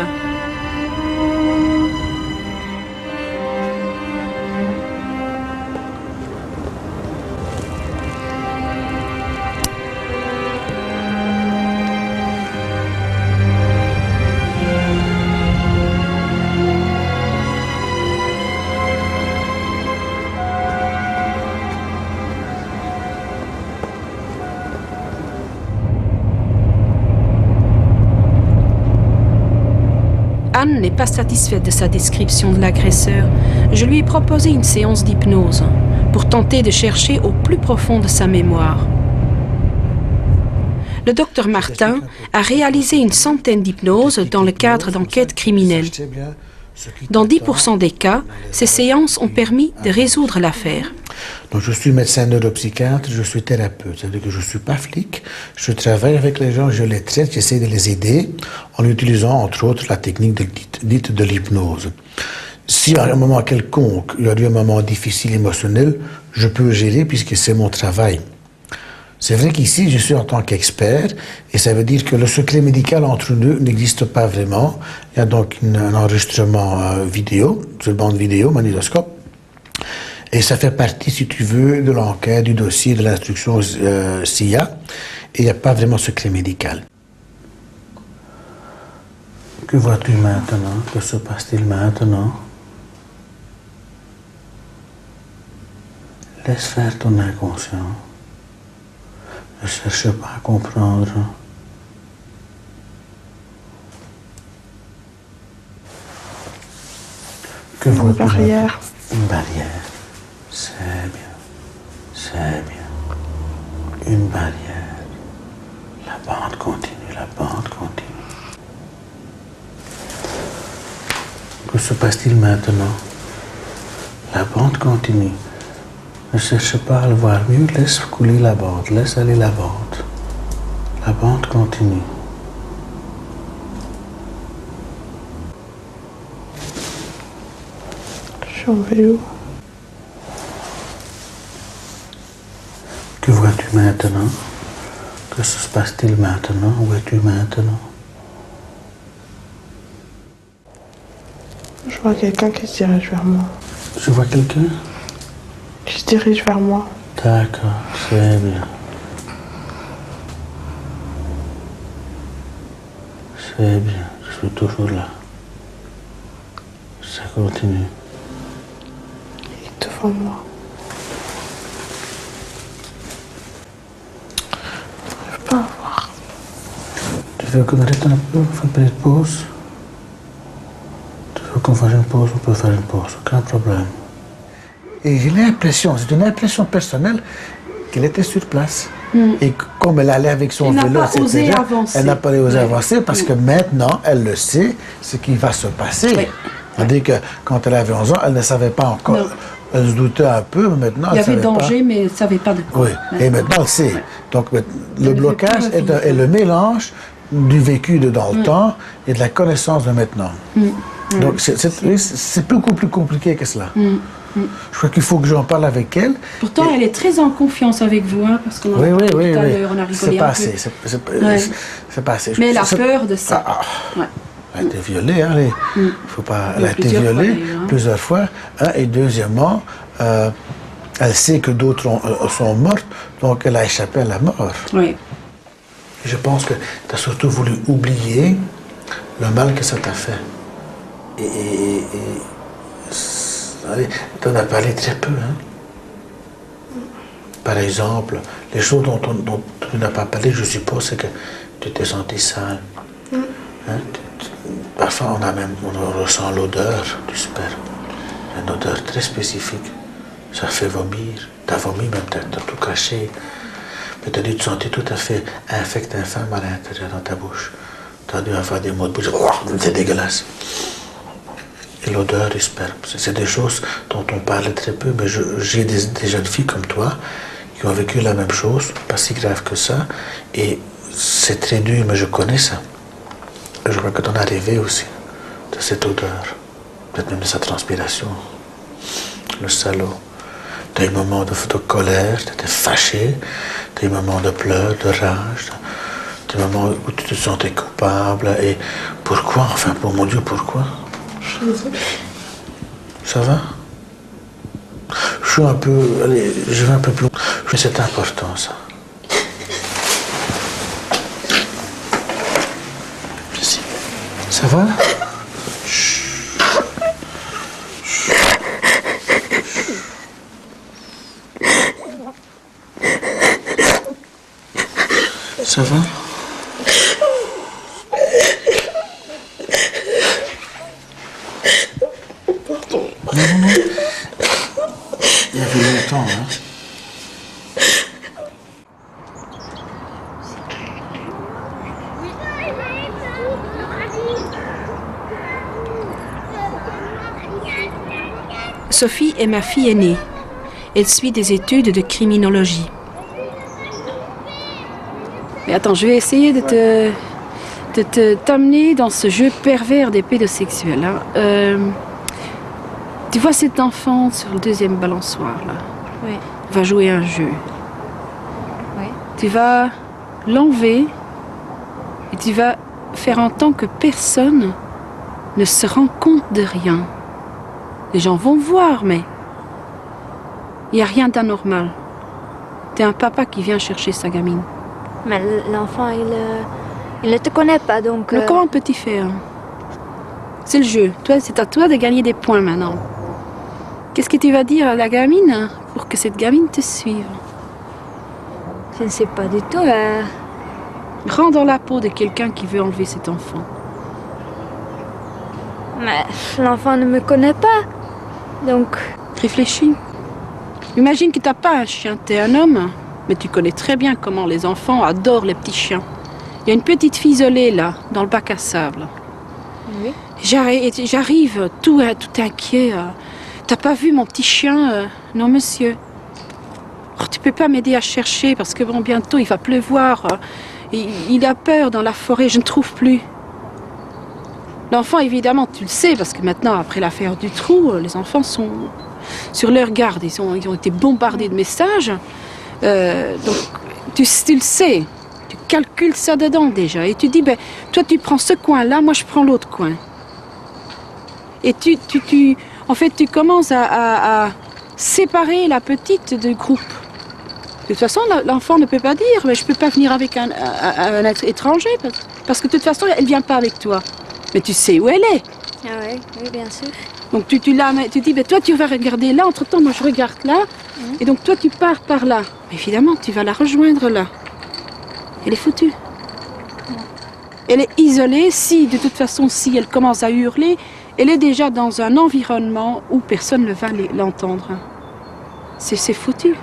Anne n'est pas satisfaite de sa description de l'agresseur. Je lui ai proposé une séance d'hypnose pour tenter de chercher au plus profond de sa mémoire. Le docteur Martin a réalisé une centaine d'hypnoses dans le cadre d'enquêtes criminelles. Dans 10% des cas, ces séances ont permis de résoudre l'affaire. Donc je suis médecin neuropsychiatre, je suis thérapeute, c'est-à-dire que je ne suis pas flic, je travaille avec les gens, je les traite, j'essaie de les aider en utilisant entre autres la technique dite de l'hypnose. Si à un moment quelconque, il y a eu un moment difficile émotionnel, je peux gérer puisque c'est mon travail. C'est vrai qu'ici, je suis en tant qu'expert, et ça veut dire que le secret médical entre nous n'existe pas vraiment. Il y a donc un enregistrement vidéo, sur bande vidéo, magnétoscope, et ça fait partie, si tu veux, de l'enquête, du dossier, de l'instruction SIA, et il n'y a pas vraiment de secret médical. Que vois-tu maintenant? Que se passe-t-il maintenant? Laisse faire ton inconscient. Ne cherche pas à comprendre. Que Une barrière. Une barrière. C'est bien. C'est bien. Une barrière. La bande continue, la bande continue. Que se passe-t-il maintenant? La bande continue. Ne cherche pas à le voir mieux, laisse couler la bande, laisse aller la bande. La bande continue. Je suis en vélo. Que vois-tu maintenant? Que se passe-t-il maintenant? Où es-tu maintenant? Je vois quelqu'un qui se dirige vers moi. Je vois quelqu'un? Qui se dirige vers moi. D'accord, c'est bien. C'est bien, je suis toujours là. Ça continue. Il est devant moi. Je peux pas voir. Tu veux qu'on arrête un peu, on fait une petite pause? Tu veux qu'on fasse une pause? On peut faire une pause, aucun problème. Et j'ai l'impression, c'est une impression personnelle, qu'elle était sur place. Et comme elle allait avec son vélo, etc., elle n'a pas osé avancer parce que maintenant, elle le sait, ce qui va se passer. Oui. C'est-à-dire que quand elle avait 11 ans, elle ne savait pas encore. Non. Elle se doutait un peu, mais maintenant Il y elle avait savait danger, pas. mais elle ne savait pas de quoi. Oui, et maintenant elle sait. Ouais. Donc le blocage est le mélange du vécu de dans le temps et de la connaissance de maintenant. Donc c'est beaucoup plus compliqué que cela. Je crois qu'il faut que j'en parle avec elle. Pourtant, elle est très en confiance avec vous, hein, parce qu'on en a parlé tout à l'heure, on a rigolé C'est un passé, peu. c'est passé. Mais elle a peur de ça. Ouais. Elle a été violée, hein, faut pas, elle a été Plusieurs fois, violée d'ailleurs, hein. plusieurs fois. Hein, et deuxièmement, elle sait que d'autres sont mortes, donc elle a échappé à la mort. Oui. Je pense que tu as surtout voulu oublier le mal que ça t'a fait. Et tu en as parlé très peu. Hein. Par exemple, les choses dont tu n'as pas parlé, je suppose, c'est que tu t'es senti sale. Hein, parfois, on ressent l'odeur du sperme. Une odeur très spécifique. Ça fait vomir. Tu as vomi même, tu as tout craché. Mais tu as dû te sentir tout à fait infect, infâme à l'intérieur dans ta bouche. Tu as dû avoir des mots de bouche. Oh, c'est dégueulasse. Et l'odeur du sperme. C'est des choses dont on parle très peu, mais j'ai des jeunes filles comme toi qui ont vécu la même chose, pas si grave que ça. Et c'est très dur, mais je connais ça. Je crois que tu en as rêvé aussi de cette odeur, peut-être même de sa transpiration. Le salaud. Tu as eu des moments de colère, tu étais fâché, tu as eu des moments de pleurs, de rage, des moments où tu te sentais coupable. Et pourquoi, enfin, pour mon Dieu, pourquoi? Ça va? Je suis un peu... Allez, je vais un peu plus... Mais c'est important, ça. Ça va? Ça va? Non. Il y avait longtemps, hein. Sophie est ma fille aînée. Elle suit des études de criminologie. Mais attends, je vais essayer de t'amener dans ce jeu pervers des pédosexuels. Hein. Tu vois cet enfant sur le deuxième balançoire, là? Oui. Il va jouer un jeu. Oui. Tu vas l'enlever et tu vas faire en tant que personne ne se rend compte de rien. Les gens vont voir, mais il n'y a rien d'anormal. T'es un papa qui vient chercher sa gamine. Mais l'enfant, il ne te connaît pas, donc... Mais comment peux-tu faire? C'est le jeu. Toi, c'est à toi de gagner des points maintenant. Qu'est-ce que tu vas dire à la gamine pour que cette gamine te suive? Je ne sais pas du tout. Rends dans la peau de quelqu'un qui veut enlever cet enfant. Mais l'enfant ne me connaît pas. Donc... Réfléchis. Imagine que tu n'as pas un chien, tu es un homme, mais tu connais très bien comment les enfants adorent les petits chiens. Il y a une petite fille isolée là, dans le bac à sable. Oui. J'arrive tout inquiet. T'as pas vu mon petit chien? Non, monsieur. Oh, tu peux pas m'aider à chercher parce que bon, bientôt il va pleuvoir. Il a peur dans la forêt, je ne trouve plus. L'enfant, évidemment, tu le sais, parce que maintenant, après l'affaire du trou, les enfants sont sur leur garde. Ils ont été bombardés de messages. Donc, tu le sais. Tu calcules ça dedans déjà. Et tu dis, ben, toi, tu prends ce coin-là, moi, je prends l'autre coin. Et en fait, tu commences à séparer la petite du groupe. De toute façon, l'enfant ne peut pas dire, mais je ne peux pas venir avec un être étranger, parce que de toute façon, elle ne vient pas avec toi. Mais tu sais où elle est. Ah oui, oui, bien sûr. Donc tu dis, ben, toi tu vas regarder là, entre-temps moi je regarde là, et donc toi tu pars par là. Mais évidemment, tu vas la rejoindre là. Elle est foutue. Elle est isolée, de toute façon, si elle commence à hurler, elle est déjà dans un environnement où personne ne va l'entendre. C'est foutu.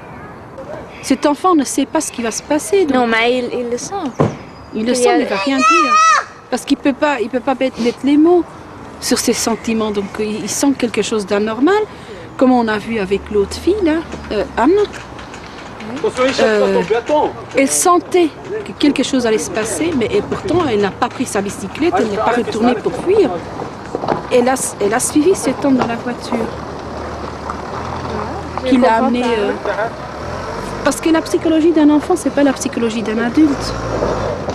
Cet enfant ne sait pas ce qui va se passer. Donc... Non, mais il le sent. Il le sent, mais il ne va rien dire. Parce qu'il ne peut pas mettre les mots sur ses sentiments. Donc il sent quelque chose d'anormal, comme on a vu avec l'autre fille, là, Anne. Elle sentait que quelque chose allait se passer, mais pourtant elle n'a pas pris sa bicyclette, elle n'est pas retournée pour fuir. Elle a suivi cet homme dans la voiture, qui l'a amené... Parce que la psychologie d'un enfant, c'est pas la psychologie d'un adulte.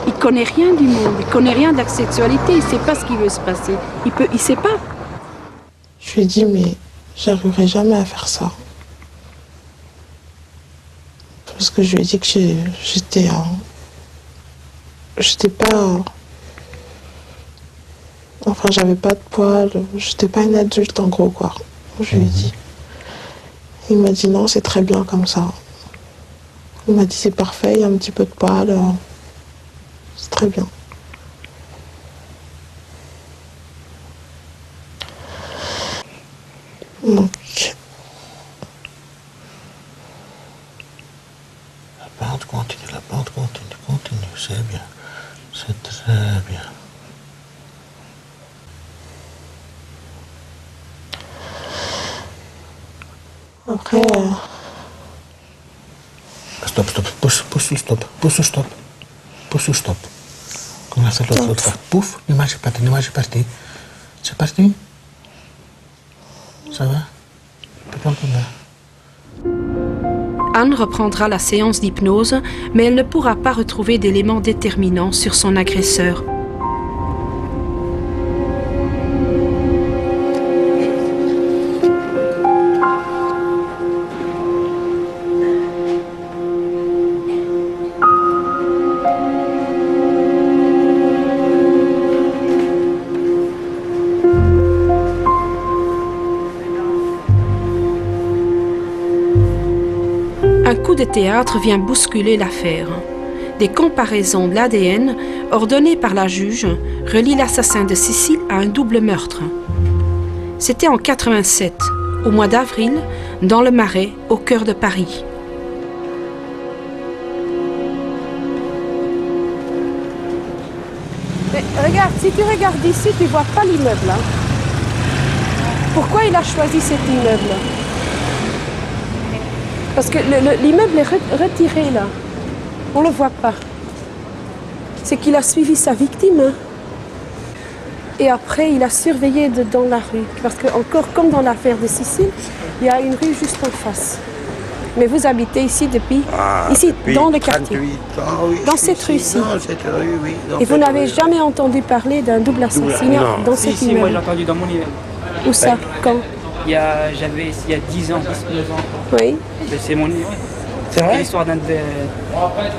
Il connaît rien du monde, il connaît rien de la sexualité, il sait pas ce qui veut se passer. Il sait pas. Je lui ai dit, mais j'arriverai jamais à faire ça. Parce que je lui ai dit que j'étais pas... Enfin, j'avais pas de poils, j'étais pas une adulte en gros, quoi. Je lui ai dit. Il m'a dit non, c'est très bien comme ça. Il m'a dit c'est parfait, il y a un petit peu de poils. C'est très bien. Donc... La pente continue, c'est bien. C'est très bien. Après... Stop, pousse le stop. Pousse le stop. Comme on a fait l'autre fois. Pouf, l'image est partie. C'est parti. Ça va? Anne reprendra la séance d'hypnose, mais elle ne pourra pas retrouver d'éléments déterminants sur son agresseur. Un coup de théâtre vient bousculer l'affaire. Des comparaisons de l'ADN ordonnées par la juge relient l'assassin de Cécile à un double meurtre. C'était en 87, au mois d'avril, dans le Marais, au cœur de Paris. Mais regarde, si tu regardes ici, tu ne vois pas l'immeuble. Hein. Pourquoi il a choisi cet immeuble? Parce que l'immeuble est retiré là. On ne le voit pas. C'est qu'il a suivi sa victime. Hein. Et après, il a surveillé dans la rue. Parce que, encore comme dans l'affaire de Cécile, il y a une rue juste en face. Mais vous habitez ici depuis dans le quartier. Dans cette rue-ci. Et vous n'avez jamais entendu parler d'un double assassinat dans cet immeuble? Moi j'ai entendu dans mon immeuble. Où ça? Quand? Il y a 10 ans, 19 ans. Oui. C'est mon immeuble. C'est vrai? L'histoire de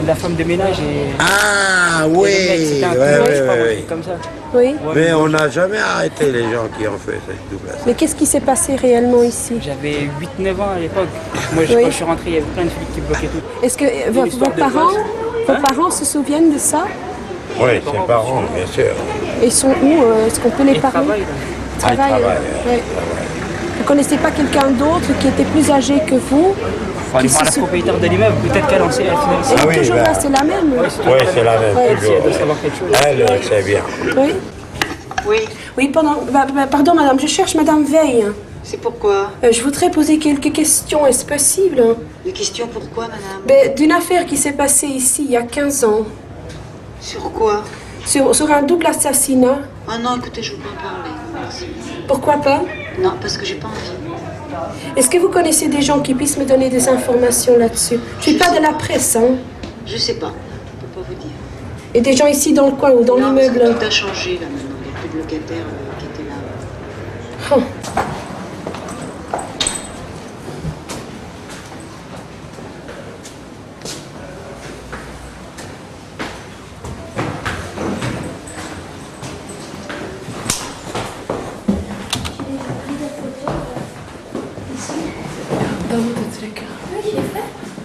la femme de ménage et... Ah oui, C'était un oui, coup, oui, je crois, oui, un oui. truc comme ça. Oui. Mais on n'a jamais arrêté les gens qui ont fait cette doublette. Mais qu'est-ce qui s'est passé réellement ici? J'avais 8-9 ans à l'époque. Moi, quand je suis rentré, il y avait plein de flics qui bloquaient tout. Est-ce que vos parents se souviennent de ça? Oui, ses parents, bien sûr. Ils sont où? Est-ce qu'on peut les parler? Ils travaillent. Oui. Vous ne connaissez pas quelqu'un d'autre qui était plus âgé que vous? Faut aller voir la propriétaire de l'immeuble, peut-être qu'elle en sait. Elle est toujours là, c'est la même? Oui, c'est la même. Ouais. Toujours. Elle, c'est bien. Oui. Oui, pardon madame, je cherche madame Veil. C'est pourquoi? Je voudrais poser quelques questions, est-ce possible? Des questions pourquoi, madame? D'une affaire qui s'est passée ici il y a 15 ans. Sur quoi? Sur un double assassinat. Ah non, écoutez, je ne veux pas en parler. Merci. Pourquoi pas? Non, parce que j'ai pas envie. Est-ce que vous connaissez des gens qui puissent me donner des informations là-dessus? Je ne suis pas de la presse, hein. Je sais pas. Je peux pas vous dire. Et des gens ici dans le coin ou dans Non, l'immeuble? parce que tout a changé là maintenant. Il n'y a plus de locataires qui étaient là. Oh.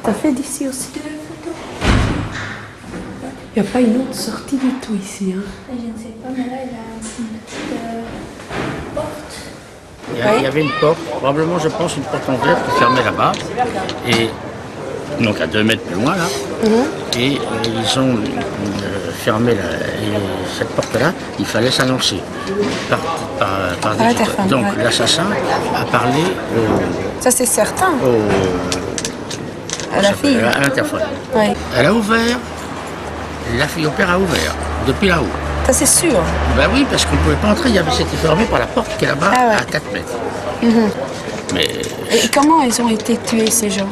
T'as fait d'ici aussi? Il n'y a pas une autre sortie du tout ici. Hein. Je ne sais pas, mais là, il a une petite porte. Il y avait une porte, probablement, je pense, une porte en verre qui fermait là-bas. Et donc à 2 mètres plus loin, là. Et ils ont fermé cette porte-là. Il fallait s'annoncer par des l'interphone, Donc ouais. l'assassin a parlé Ça, c'est certain. à la fille. À l'interphone. Oui. Elle a ouvert. La fille au père a ouvert, depuis là-haut. Ça, c'est sûr. Ben oui, parce qu'on ne pouvait pas entrer, c'était fermé par la porte qui est là-bas, à 4 mètres. Mais Et comment ils ont été tués, ces gens?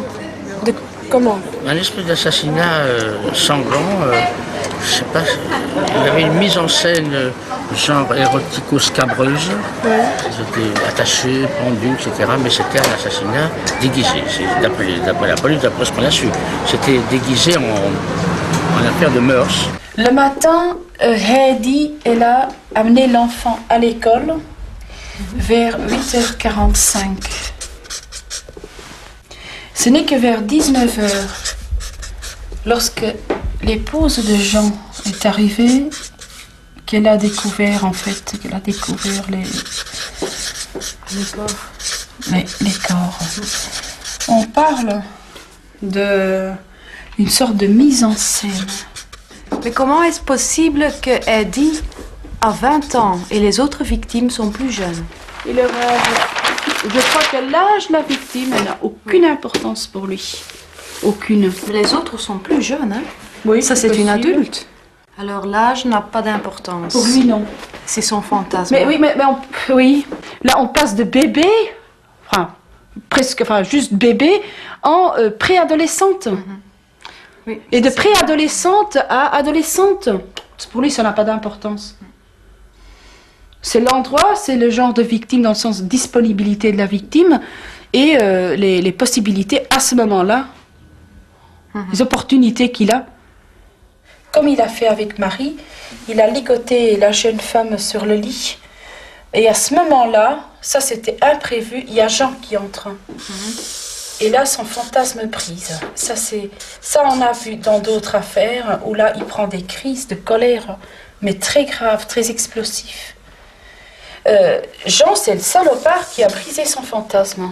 Comment? un espèce d'assassinat sanglant, je sais pas, il y avait une mise en scène genre érotico-scabreuse. Ils étaient attachés, pendus, etc. Mais c'était un assassinat déguisé. D'après la police, d'après ce qu'on a su. C'était déguisé en affaire de mœurs. Le matin, Heidi, elle a amené l'enfant à l'école vers 8h45. Ce n'est que vers 19h, lorsque l'épouse de Jean est arrivée, qu'elle a découvert les corps. On parle d'une sorte de mise en scène. Mais comment est-ce possible que Eddie a 20 ans et les autres victimes sont plus jeunes? Je crois que l'âge de la victime n'a aucune importance pour lui. Aucune. Mais les autres sont plus jeunes, hein? Oui, ça c'est possible. une adulte. Alors l'âge n'a pas d'importance. Pour lui, non. C'est son fantasme. Mais oui, oui. Là, on passe de bébé, juste bébé, en préadolescente. Oui, et de préadolescente à adolescente. Pour lui, ça n'a pas d'importance. C'est l'endroit, c'est le genre de victime dans le sens disponibilité de la victime et les possibilités à ce moment-là, les opportunités qu'il a. Comme il a fait avec Marie, il a ligoté la jeune femme sur le lit. Et à ce moment-là, ça c'était imprévu, il y a Jean qui entre. Et là, son fantasme brise. Ça on a vu dans d'autres affaires où là, il prend des crises de colère, mais très graves, très explosifs. Jean, c'est le salopard qui a brisé son fantasme.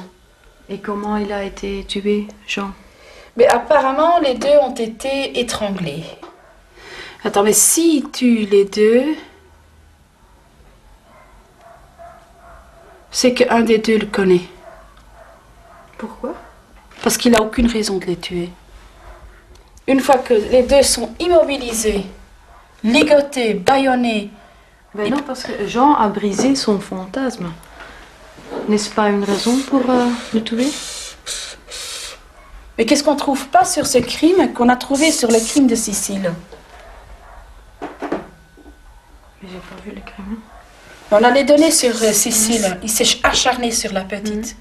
Et comment il a été tué, Jean? Mais apparemment, les deux ont été étranglés. Attends, mais s'il tue les deux, c'est qu'un des deux le connaît. Pourquoi? Parce qu'il n'a aucune raison de les tuer. Une fois que les deux sont immobilisés, ligotés, bâillonnés... Ben non, parce que Jean a brisé son fantasme. N'est-ce pas une raison pour le tuer? Mais qu'est-ce qu'on trouve pas sur ce crime qu'on a trouvé sur le crime de Cécile? Mais j'ai pas vu le crime. On a les données sur Cécile. Il s'est acharné sur la petite.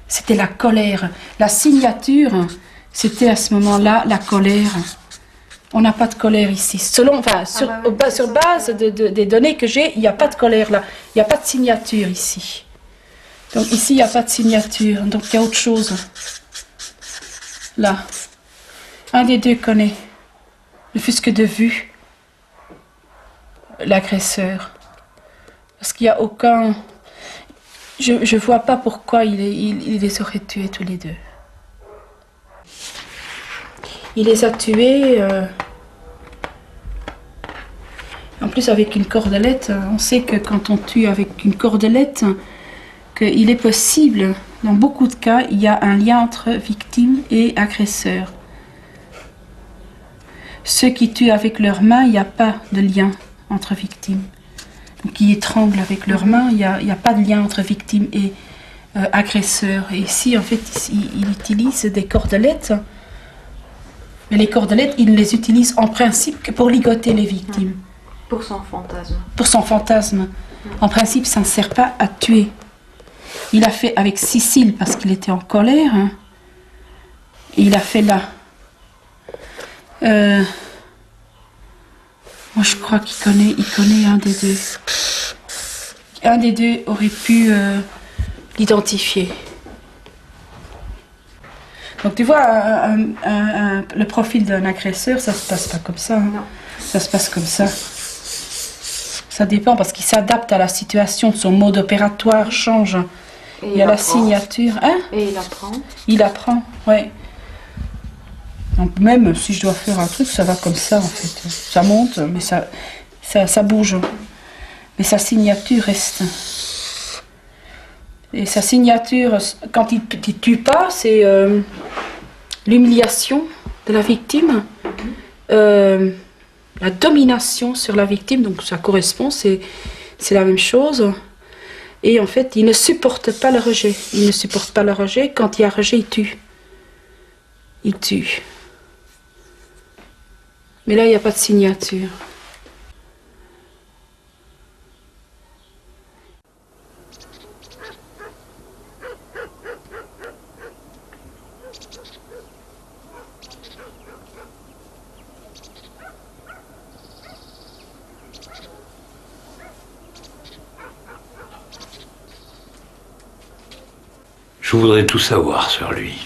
C'était la colère, la signature C'était à ce moment-là la colère. On n'a pas de colère ici. Sur base des données que j'ai, il n'y a pas de colère là. Il n'y a pas de signature ici. Donc ici, il n'y a pas de signature. Donc il y a autre chose. Là. Un des deux connaît, ne fût-ce que de vue, l'agresseur. Parce qu'il n'y a aucun... Je ne vois pas pourquoi il les aurait tués tous les deux. Il les a tués, en plus avec une cordelette. On sait que quand on tue avec une cordelette, qu'il est possible, dans beaucoup de cas, il y a un lien entre victime et agresseur. Ceux qui tuent avec leurs mains, il n'y a pas de lien entre victimes. Donc, qui étranglent avec leurs mains, il n'y a pas de lien entre victime et agresseur. Et ici, en fait, il utilise des cordelettes. Mais les cordelettes, il ne les utilise en principe que pour ligoter les victimes. Pour son fantasme. Pour son fantasme. En principe, ça ne sert pas à tuer. Il a fait avec Cécile parce qu'il était en colère. Hein. Et il a fait là. Moi, je crois qu'il connaît un des deux. Un des deux aurait pu l'identifier. Donc tu vois, le profil d'un agresseur, ça se passe pas comme ça. Hein. Ça se passe comme ça. Ça dépend parce qu'il s'adapte à la situation, son mode opératoire change. Il y a la signature. Hein? Et il apprend. Il apprend, oui. Donc même si je dois faire un truc, ça va comme ça en fait. Ça monte, mais ça bouge. Mais sa signature reste. Et sa signature, quand il ne tue pas, c'est l'humiliation de la victime, la domination sur la victime, donc ça correspond, c'est la même chose. Et en fait, il ne supporte pas le rejet. Il ne supporte pas le rejet. Quand il y a rejet, il tue. Il tue. Mais là, il n'y a pas de signature. Je voudrais tout savoir sur lui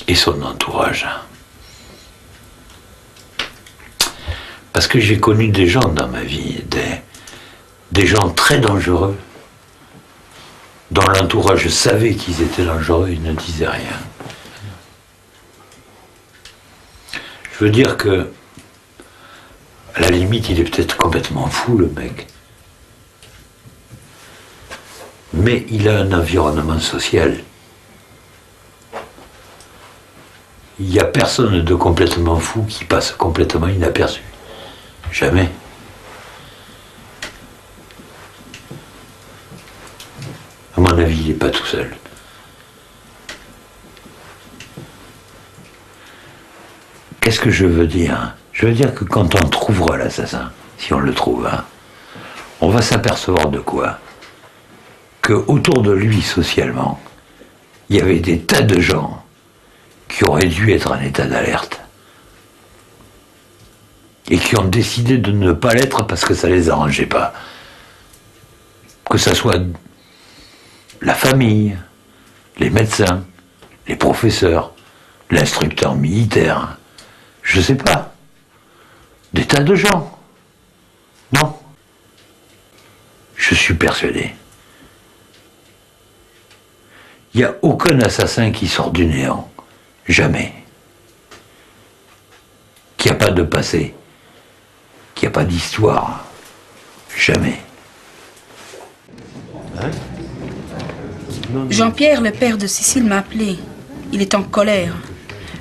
et son entourage. Parce que j'ai connu des gens dans ma vie, des gens très dangereux, dont l'entourage savait qu'ils étaient dangereux, ils ne disaient rien. Je veux dire que, à la limite, il est peut-être complètement fou, le mec. Mais il a un environnement social. Il n'y a personne de complètement fou qui passe complètement inaperçu. Jamais. À mon avis, il n'est pas tout seul. Qu'est-ce que je veux dire? Je veux dire que quand on trouvera l'assassin, si on le trouve, hein, on va s'apercevoir de quoi? Que autour de lui, socialement, il y avait des tas de gens qui auraient dû être en état d'alerte et qui ont décidé de ne pas l'être parce que ça les arrangeait pas. Que ça soit la famille, les médecins, les professeurs, l'instructeur militaire, je sais pas, des tas de gens. Non. Je suis persuadé. Il n'y a aucun assassin qui sort du néant. Jamais. Qui n'a pas de passé. Qui n'a pas d'histoire. Jamais. Jean-Pierre, le père de Cécile, m'a appelé. Il est en colère.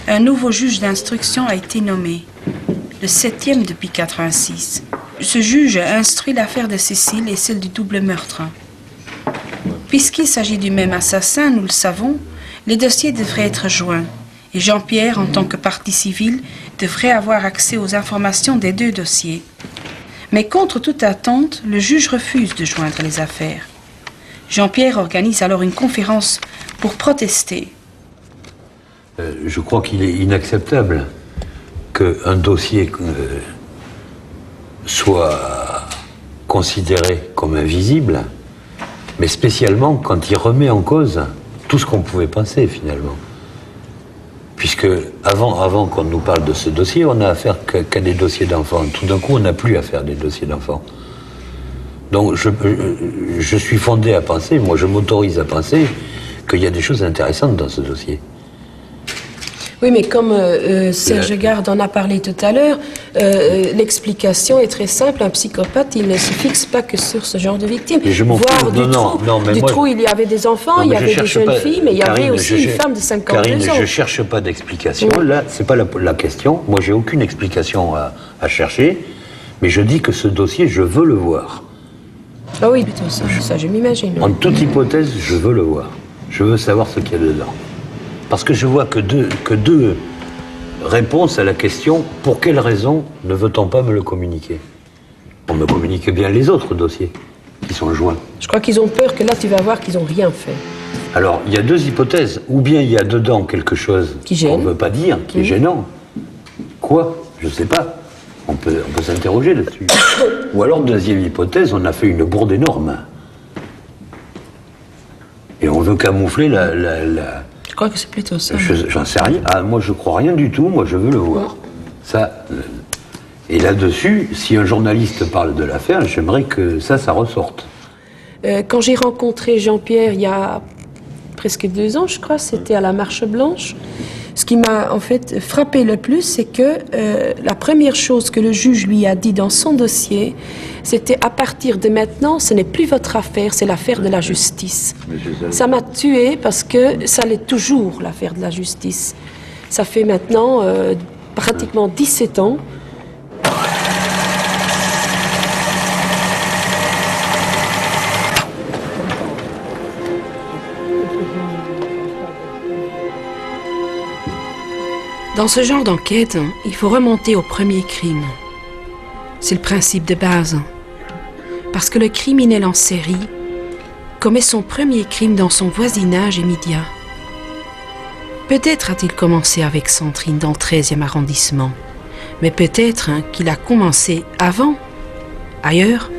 Un nouveau juge d'instruction a été nommé. Le 7e depuis 86. Ce juge a instruit l'affaire de Cécile et celle du double meurtre. Puisqu'il s'agit du même assassin, nous le savons, les dossiers devraient être joints. Et Jean-Pierre, en tant que partie civile, devrait avoir accès aux informations des deux dossiers. Mais contre toute attente, le juge refuse de joindre les affaires. Jean-Pierre organise alors une conférence pour protester. Je crois qu'il est inacceptable qu'un dossier soit considéré comme invisible, mais spécialement quand il remet en cause tout ce qu'on pouvait penser finalement. Puisque avant qu'on nous parle de ce dossier, on n'a affaire qu'à des dossiers d'enfants. Tout d'un coup, on n'a plus affaire à des dossiers d'enfants. Donc je suis fondé à penser, moi je m'autorise à penser qu'il y a des choses intéressantes dans ce dossier. Oui, mais comme Serge Garde en a parlé tout à l'heure, l'explication est très simple. Un psychopathe, il ne se fixe pas que sur ce genre de victimes. Voire du trou, il y avait des enfants, il y avait des jeunes filles, mais il y avait aussi une femme de 52 ans. Karine, je ne cherche pas d'explication. Là, ce n'est pas la question. Moi, j'ai aucune explication à chercher, mais je dis que ce dossier, je veux le voir. Ah oui, plutôt ça je m'imagine. En toute hypothèse, je veux le voir. Je veux savoir ce qu'il y a dedans. Parce que je vois que deux réponses à la question « Pour quelle raison ne veut-on pas me le communiquer ?» On me communique bien les autres dossiers qui sont joints. Je crois qu'ils ont peur que là, tu vas voir qu'ils n'ont rien fait. Alors, il y a deux hypothèses. Ou bien il y a dedans quelque chose qu'on ne veut pas dire, qui est gênant. Quoi? Je ne sais pas. On peut s'interroger là-dessus. Ou alors, deuxième hypothèse, on a fait une bourde énorme. Et on veut camoufler Je crois que c'est plutôt ça. J'en sais rien. Ah, moi, je crois rien du tout. Moi, je veux le voir. Ça. Et là-dessus, si un journaliste parle de l'affaire, j'aimerais que ça ressorte. Quand j'ai rencontré Jean-Pierre il y a presque 2 ans, je crois, c'était à la Marche Blanche. Ce qui m'a en fait frappé le plus, c'est que la première chose que le juge lui a dit dans son dossier, c'était à partir de maintenant, ce n'est plus votre affaire, c'est l'affaire de la justice. Ça m'a tué parce que ça l'est toujours, l'affaire de la justice. Ça fait maintenant pratiquement 17 ans. Dans ce genre d'enquête, il faut remonter au premier crime. C'est le principe de base. Parce que le criminel en série commet son premier crime dans son voisinage immédiat. Peut-être a-t-il commencé avec Sandrine dans le 13e arrondissement, mais peut-être qu'il a commencé avant, ailleurs.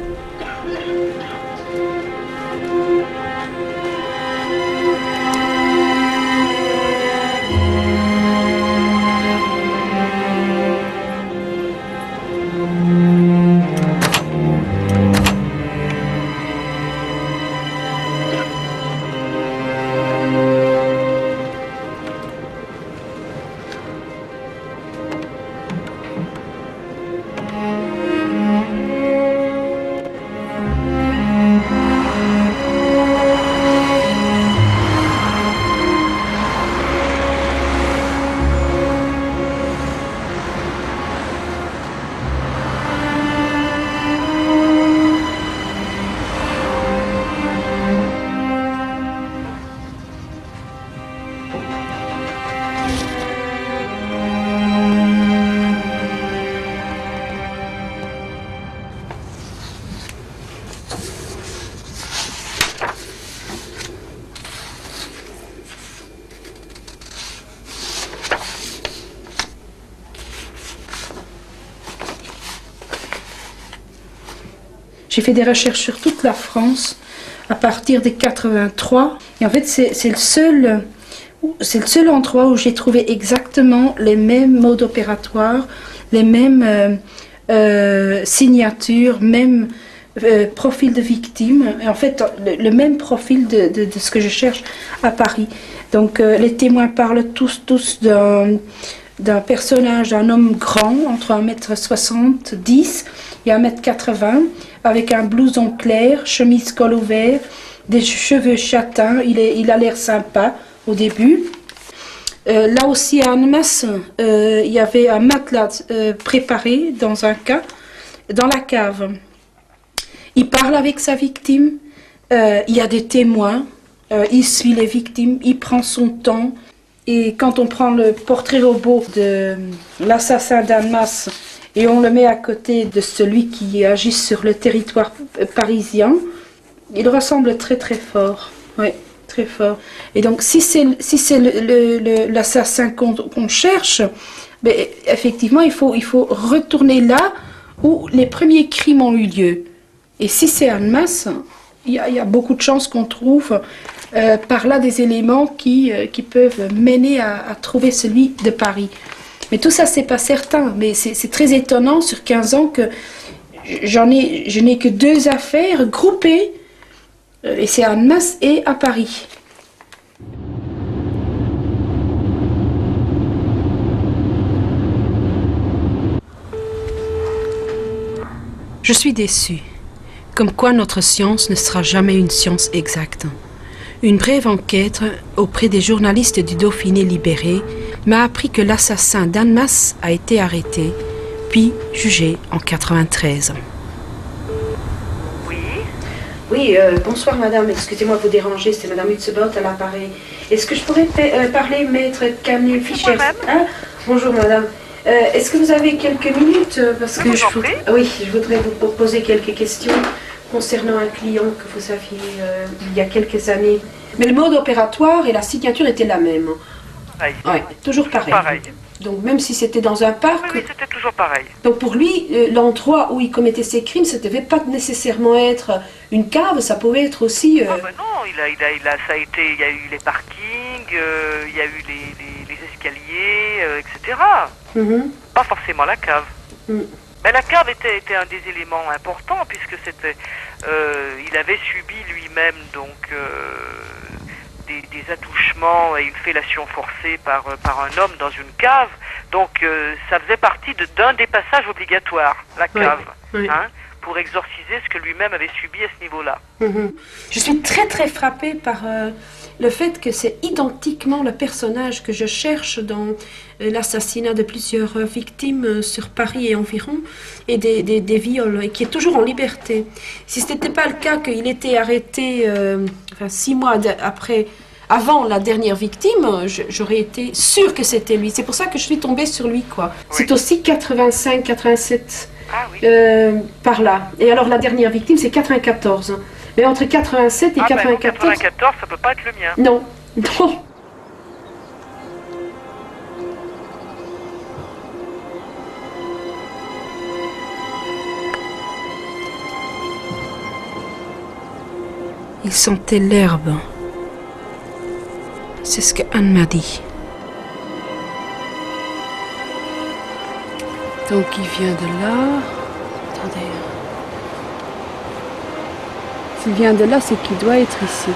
J'ai fait des recherches sur toute la France à partir de 83. Et en fait, c'est le seul endroit où j'ai trouvé exactement les mêmes modes opératoires, les mêmes signatures, même profil de victime. Et en fait, le même profil de ce que je cherche à Paris. Donc, les témoins parlent tous d'un personnage, d'un homme grand, entre 1m70 et 1m80, avec un blouson clair, chemise col ouvert, des cheveux châtains. Il a l'air sympa au début. Là aussi à Annemasse, il y avait un matelas préparé dans la cave. Il parle avec sa victime, il y a des témoins, il suit les victimes, il prend son temps. Et quand on prend le portrait robot de l'assassin d'Annemasse et on le met à côté de celui qui agit sur le territoire parisien, il ressemble très très fort. Oui. Très fort. Et donc, si c'est l'assassin qu'on cherche, ben, effectivement, il faut retourner là où les premiers crimes ont eu lieu. Et si c'est Annemasse, il y a beaucoup de chances qu'on trouve par là des éléments qui peuvent mener à trouver celui de Paris. Mais tout ça, c'est pas certain. Mais c'est très étonnant sur 15 ans que je n'ai que 2 affaires groupées, et c'est à Annemasse et à Paris. Je suis déçue. Comme quoi notre science ne sera jamais une science exacte. Une brève enquête auprès des journalistes du Dauphiné libéré m'a appris que l'assassin d'Annemasse a été arrêté, puis jugé en 93. Oui, bonsoir madame, excusez-moi de vous déranger, c'est madame Hutzebot à l'appareil. Est-ce que je pourrais parler maître Camille Fischer? Bonjour madame. Est-ce que vous avez quelques minutes parce que je voudrais vous poser quelques questions concernant un client que vous aviez il y a quelques années. Mais le mode opératoire et la signature étaient la même. Pareil. Ouais, toujours pareil. Pareil. Donc même si c'était dans un parc... Oui, c'était toujours pareil. Donc pour lui, l'endroit où il commettait ses crimes, ça ne devait pas nécessairement être une cave, ça pouvait être aussi... Ah ben non, ça a été, il y a eu les parkings, il y a eu les escaliers, etc. Pas forcément la cave. Mais la cave était un des éléments importants puisque c'était, il avait subi lui-même donc des attouchements et une fellation forcée par un homme dans une cave. Donc ça faisait partie d'un des passages obligatoires, la cave, hein, pour exorciser ce que lui-même avait subi à ce niveau-là. Je suis très très frappée par le fait que c'est identiquement le personnage que je cherche dans l'assassinat de plusieurs victimes sur Paris et environ, et des viols, et qui est toujours en liberté. Si ce n'était pas le cas qu'il était arrêté 6 mois avant la dernière victime, j'aurais été sûre que c'était lui. C'est pour ça que je suis tombée sur lui, quoi. Oui. C'est aussi 85, 87, par là. Et alors la dernière victime, c'est 94. Mais entre 87 et 94... 94, ça peut pas être le mien. Non, non. Il sentait l'herbe. C'est ce que Anne m'a dit. Donc il vient de là. Attendez. S'il vient de là, c'est qu'il doit être ici.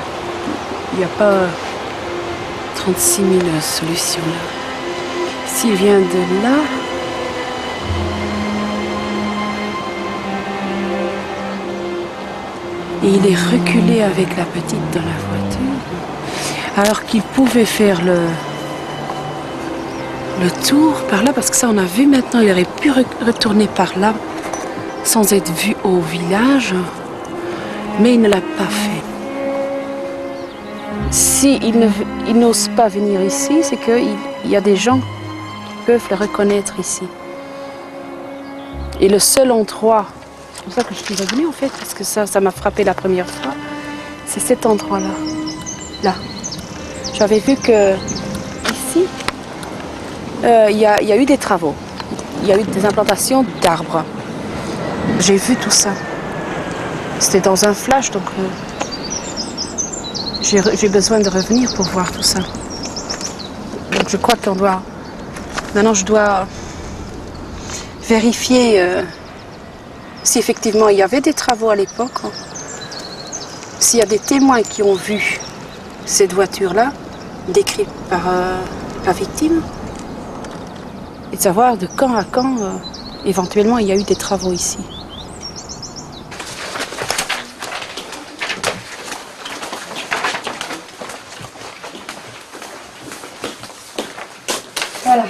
Il n'y a pas 36 000 solutions là. S'il vient de là... Et il est reculé avec la petite dans la voiture. Alors qu'il pouvait faire le tour par là, parce que ça on a vu maintenant, il aurait pu retourner par là sans être vu au village, mais il ne l'a pas fait. S'il n'ose pas venir ici, c'est qu'il y a des gens qui peuvent le reconnaître ici. Et le seul endroit, c'est pour ça que je suis revenue en fait, parce que ça m'a frappé la première fois, c'est cet endroit-là. Là. J'avais vu que ici, il y a eu des travaux. Il y a eu des implantations d'arbres. J'ai vu tout ça. C'était dans un flash, donc j'ai besoin de revenir pour voir tout ça. Donc je crois qu'on doit... Maintenant, je dois vérifier si effectivement il y avait des travaux à l'époque. S'il y a des témoins qui ont vu cette voiture-là, décrite par la victime, et de savoir de quand à quand, éventuellement, il y a eu des travaux ici. Voilà.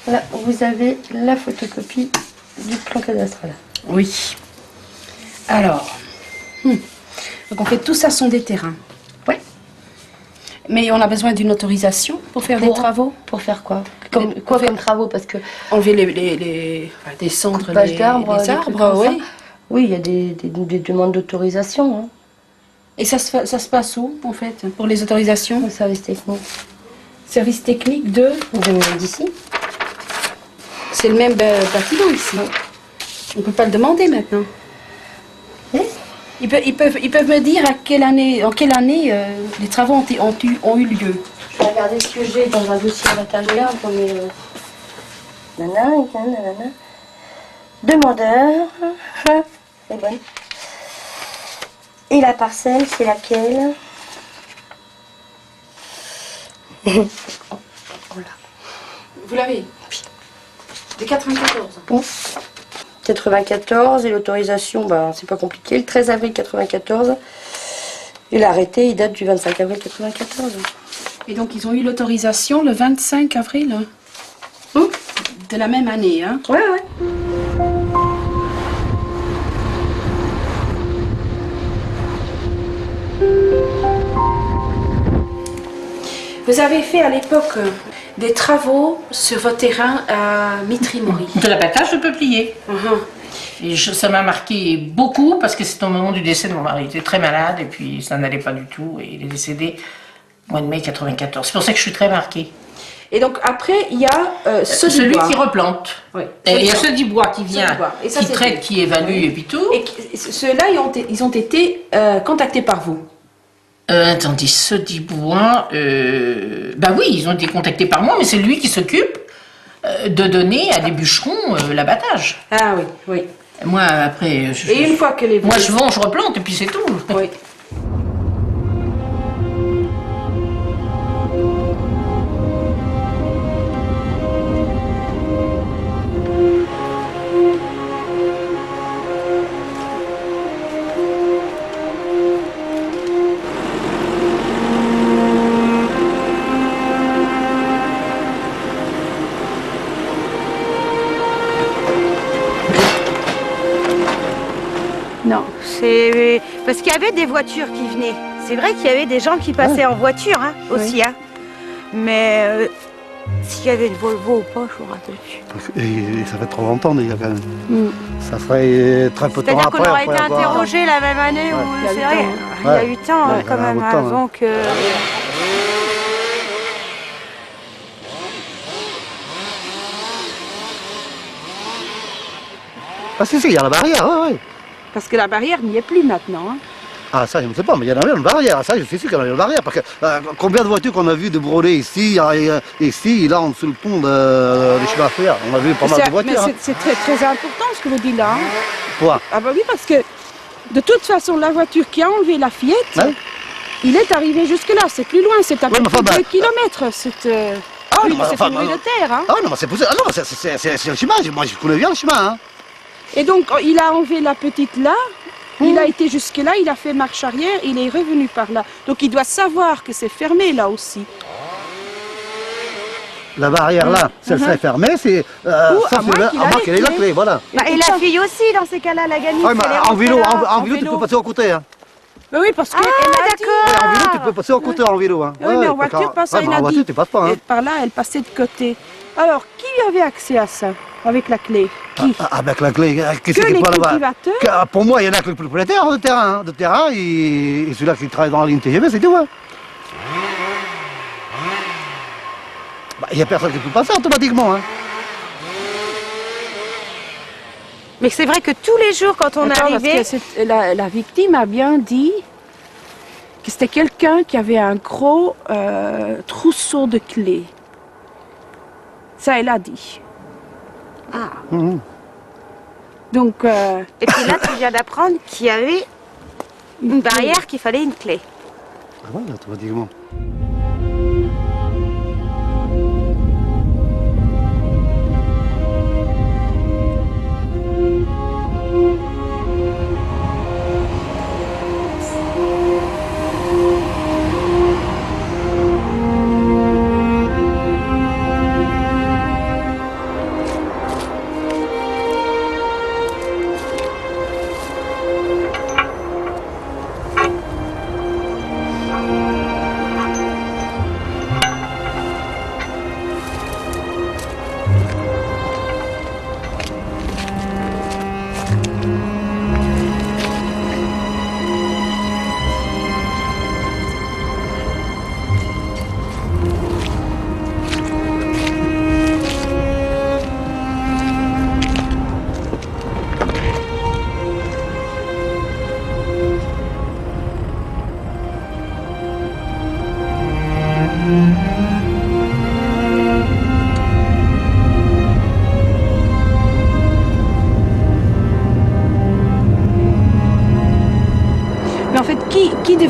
Là, vous avez la photocopie du plan cadastral. Oui. Alors, donc on fait tout ça sur des terrains. Oui. Mais on a besoin d'une autorisation pour faire des travaux. Pour faire quoi? Comme travaux? Parce que enlever des cendres, des arbres, oui. Oui, il y a des demandes d'autorisation. Hein. Et ça se passe où, en fait, pour les autorisations? Au service technique. Service technique de d'ici. C'est le même bâtiment ici. On ne peut pas le demander maintenant. Ils peuvent me dire en quelle année les travaux ont eu lieu. Je vais regarder ce que j'ai dans un dossier à l'intérieur. Nanana. Demandeur. C'est bon. Et la parcelle, c'est laquelle? Vous l'avez? De 94. 94, et l'autorisation, c'est pas compliqué, le 13 avril 94. Et l'arrêté, il date du 25 avril 94. Et donc, ils ont eu l'autorisation le 25 avril de la même année, hein? Ouais. Vous avez fait à l'époque des travaux sur votre terrain à Mitry-Mory. De l'abattage de peuplier. Et ça m'a marqué beaucoup parce que c'est au moment du décès de mon mari. Il était très malade et puis ça n'allait pas du tout. Et il est décédé au mois de mai 94. C'est pour ça que je suis très marquée. Et donc après, il y a celui qui replante. Oui. Et il y a ceux du bois qui vient, Et ça, qui traite, qui évalue et puis tout. Et ceux-là, ils ont été contactés par vous. Attendez, ceux du bois, oui, ils ont été contactés par moi, mais c'est lui qui s'occupe de donner à des bûcherons l'abattage. Ah oui. Moi, après, et une fois que les... Moi, je vends, je replante, et puis c'est tout. Oui. Non, c'est parce qu'il y avait des voitures qui venaient. C'est vrai qu'il y avait des gens qui passaient en voiture aussi. Hein. Mais s'il y avait une Volvo ou pas, je ne me rappelle plus. Et ça fait trop longtemps déjà quand même. Ça ferait très peu de temps après. C'est-à-dire qu'on aurait été interrogé la même année où c'est vrai. Il y a 8 ans quand même avant que... Ah si, il y a la barrière, oui. Parce que la barrière n'y est plus maintenant. Hein. Ah ça je ne sais pas, mais il y en avait une barrière, ça je suis sûr qu'il y en avait une barrière, parce que combien de voitures qu'on a vu de brûler ici, ici, là, en dessous le pont de chemin à fer, on a vu pas mal de voitures. Mais c'est très, très important ce que vous dites là. Hein. Quoi? Ah bah oui, parce que de toute façon, la voiture qui a enlevé la fillette, il est arrivé jusque là, c'est plus loin, c'est à peu près 2 kilomètres. C'est une de terre. Hein. Ah non, mais c'est possible, ah, non, c'est le chemin, moi je connais bien le chemin. Hein. Et donc, il a enlevé la petite là, il a été jusque là, il a fait marche arrière, il est revenu par là. Donc il doit savoir que c'est fermé là aussi. La barrière là, ça serait fermée, c'est à moins qu'il ait la clé, voilà. Et la fille aussi, dans ces cas-là, la gamine. En vélo, tu peux passer au côté. Hein. Oui, parce que en vélo, tu peux passer au côté en vélo. Hein. Oui, mais en voiture, pas ça, il a dit. Tu passes pas. Hein. Et par là, elle passait de côté. Alors, qui avait accès à ça avec la clé? Qui? Avec la clé, qu'est-ce que les cultivateurs? Pour moi, il y en a que le propriétaire de terrain, et celui-là qui travaille dans la ligne TGV, c'est tout. Hein. Il n'y a personne qui peut passer automatiquement. Hein. Mais c'est vrai que tous les jours, quand on arrivait... La victime a bien dit que c'était quelqu'un qui avait un gros trousseau de clés. Ça, elle a dit. Ah. Donc... Et puis là, tu viens d'apprendre qu'il y avait une barrière, qu'il fallait une clé. Ah ouais, automatiquement.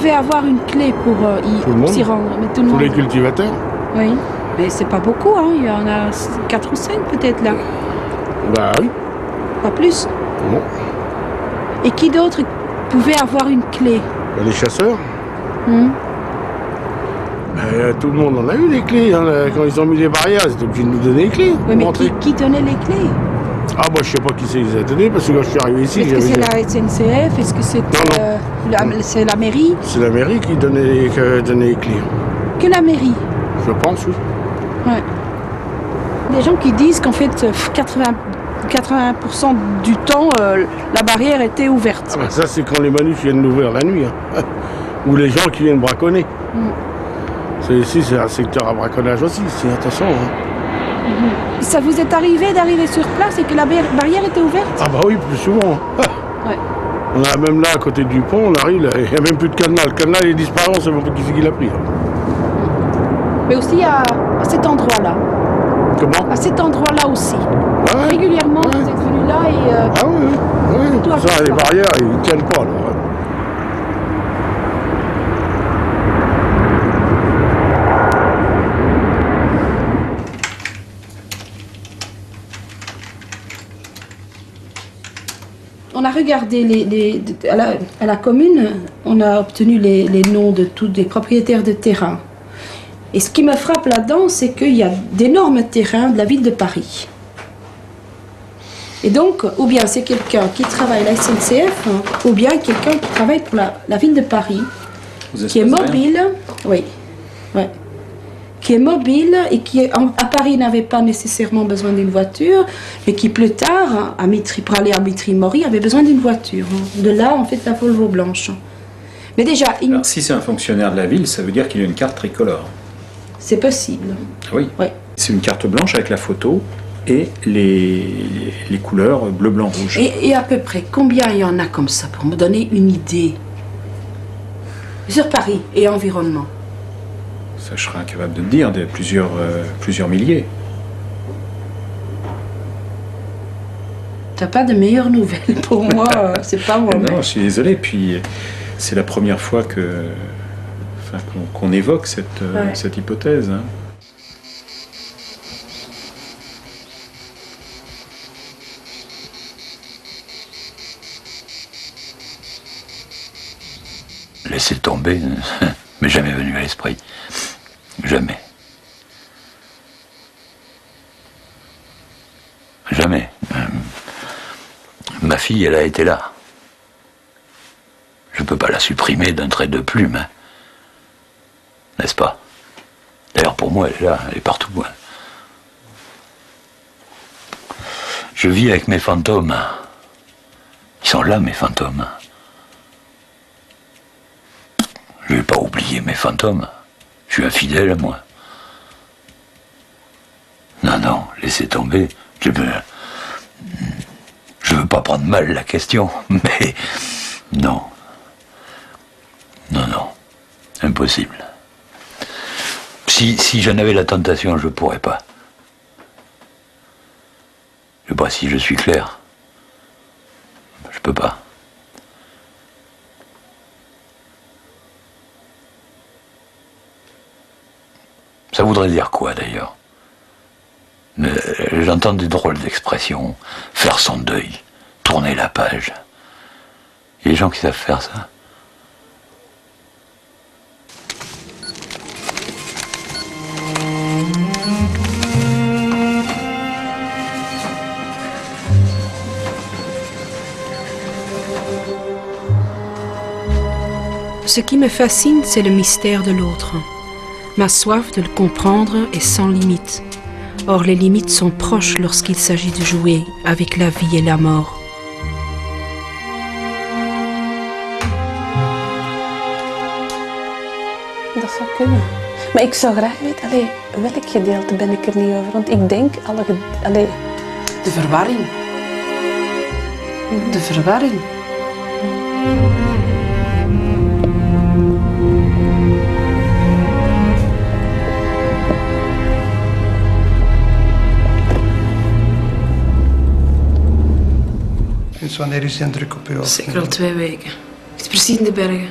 pouvait avoir une clé pour s'y rendre. Mais tout le Tous monde. les cultivateurs. Oui, mais c'est pas beaucoup, hein. Il y en a 4 ou 5 peut-être là. Bah oui. Pas plus. Non. Et qui d'autre pouvait avoir une clé? Les chasseurs. Hmm. Tout le monde en a eu les clés. Hein. Quand ils ont mis les barrières, ils étaient obligés de nous donner les clés. Oui, pour mais rentrer. qui donnait les clés? Ah, moi, je sais pas qui c'est les a donnés, parce que quand je suis arrivé ici, Est-ce que c'est la SNCF? Est-ce que c'est c'est la mairie? C'est la mairie qui donnait les clés. Que la mairie? Je pense, oui. Ouais. Des gens qui disent qu'en fait, 80% du temps, la barrière était ouverte. Ah, bah, ça, c'est quand les manifs viennent l'ouvrir la nuit. Hein. Ou les gens qui viennent braconner. Ici, c'est un secteur à braconnage aussi, c'est attention. Hein. Ça vous est arrivé d'arriver sur place et que la barrière était ouverte? Ah bah oui, plus souvent. Ouais. On a même là, à côté du pont, on arrive, il n'y a même plus de cadenas. Le cadenas, il est disparu, on ne sait même pas qui c'est qui l'a pris. Hein. Mais aussi à cet endroit-là. Comment? À cet endroit-là aussi. Ouais. Régulièrement, vous êtes venu là et... Ah oui. Tout à Ça, fait les ça. barrières, ils ne tiennent pas. Là. On a regardé à la commune, on a obtenu les noms de tous les propriétaires de terrain. Et ce qui me frappe là-dedans, c'est qu'il y a d'énormes terrains de la ville de Paris. Et donc, ou bien c'est quelqu'un qui travaille à la SNCF, hein, ou bien quelqu'un qui travaille pour la ville de Paris, qui est mobile, oui, ouais, qui est mobile et qui à Paris n'avait pas nécessairement besoin d'une voiture, mais qui plus tard, pour aller à Mitry-Mory, avait besoin d'une voiture. Hein. De là, en fait, la Volvo blanche. Mais déjà, Alors, si c'est un fonctionnaire de la ville, ça veut dire qu'il a une carte tricolore. c'est possible. Oui. Ouais. C'est une carte blanche avec la photo et les couleurs bleu, blanc, rouge. Et à peu près, combien il y en a comme ça, pour me donner une idée? Sur Paris et environnement. Ça, je serais incapable de te dire, plusieurs milliers. T'as pas de meilleures nouvelles pour moi, c'est pas moi. Non, je suis désolé. Puis, c'est la première fois qu'on évoque cette hypothèse. Hein. Laisser tomber, mais jamais venu à l'esprit. Jamais. Jamais. Ma fille, elle a été là. Je ne peux pas la supprimer d'un trait de plume. Hein. N'est-ce pas? D'ailleurs, pour moi, elle est là, elle est partout. Hein. Je vis avec mes fantômes. Ils sont là, mes fantômes. Je vais pas oublier mes fantômes. Je suis infidèle, moi. Non, laissez tomber. Je veux pas prendre mal la question, mais non. Non. Impossible. Si j'en avais la tentation, je pourrais pas. Je sais pas si je suis clair. Je peux pas. Ça voudrait dire quoi d'ailleurs? J'entends des drôles d'expressions. Faire son deuil, tourner la page. Il y a des gens qui savent faire ça. Ce qui me fascine, c'est le mystère de l'autre. Ma soif de le comprendre est sans limite. Or, les limites sont proches lorsqu'il s'agit de jouer avec la vie et la mort. Dat zou kunnen. Maar ik zou graag weten, welk gedeelte ben ik er niet over? Want ik denk, De verwarring. De verwarring. Sinds wanneer is de indruk op u? Zeker al 2 weken. Het is precies in de bergen.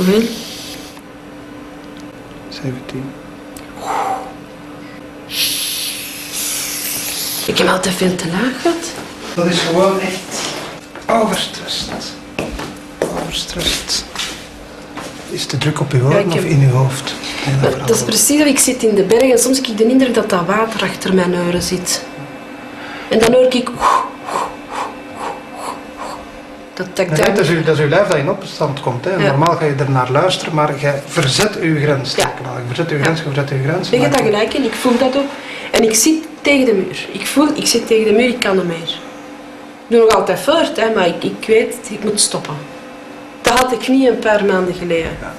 Hoeveel? 17. Ik heb altijd veel te laag gehad. Dat is gewoon echt overstressed. Overstressed. Is te druk op uw oren of in uw hoofd? Dat is precies dat ik zit in de bergen en soms heb ik de indruk dat dat water achter mijn oren zit. En dan hoor ik... Dat is uw lijf dat in opstand komt. Hè. Normaal ga je er naar luisteren, maar je verzet uw grens. Je verzet uw grens, je verzet uw grens. Ik heb dat gelijk en ik voel dat ook. En ik zit tegen de muur. Ik zit tegen de muur, ik kan niet meer. Ik doe nog altijd voort, hè, maar ik weet, ik moet stoppen. Dat had ik niet een paar maanden geleden. Ja.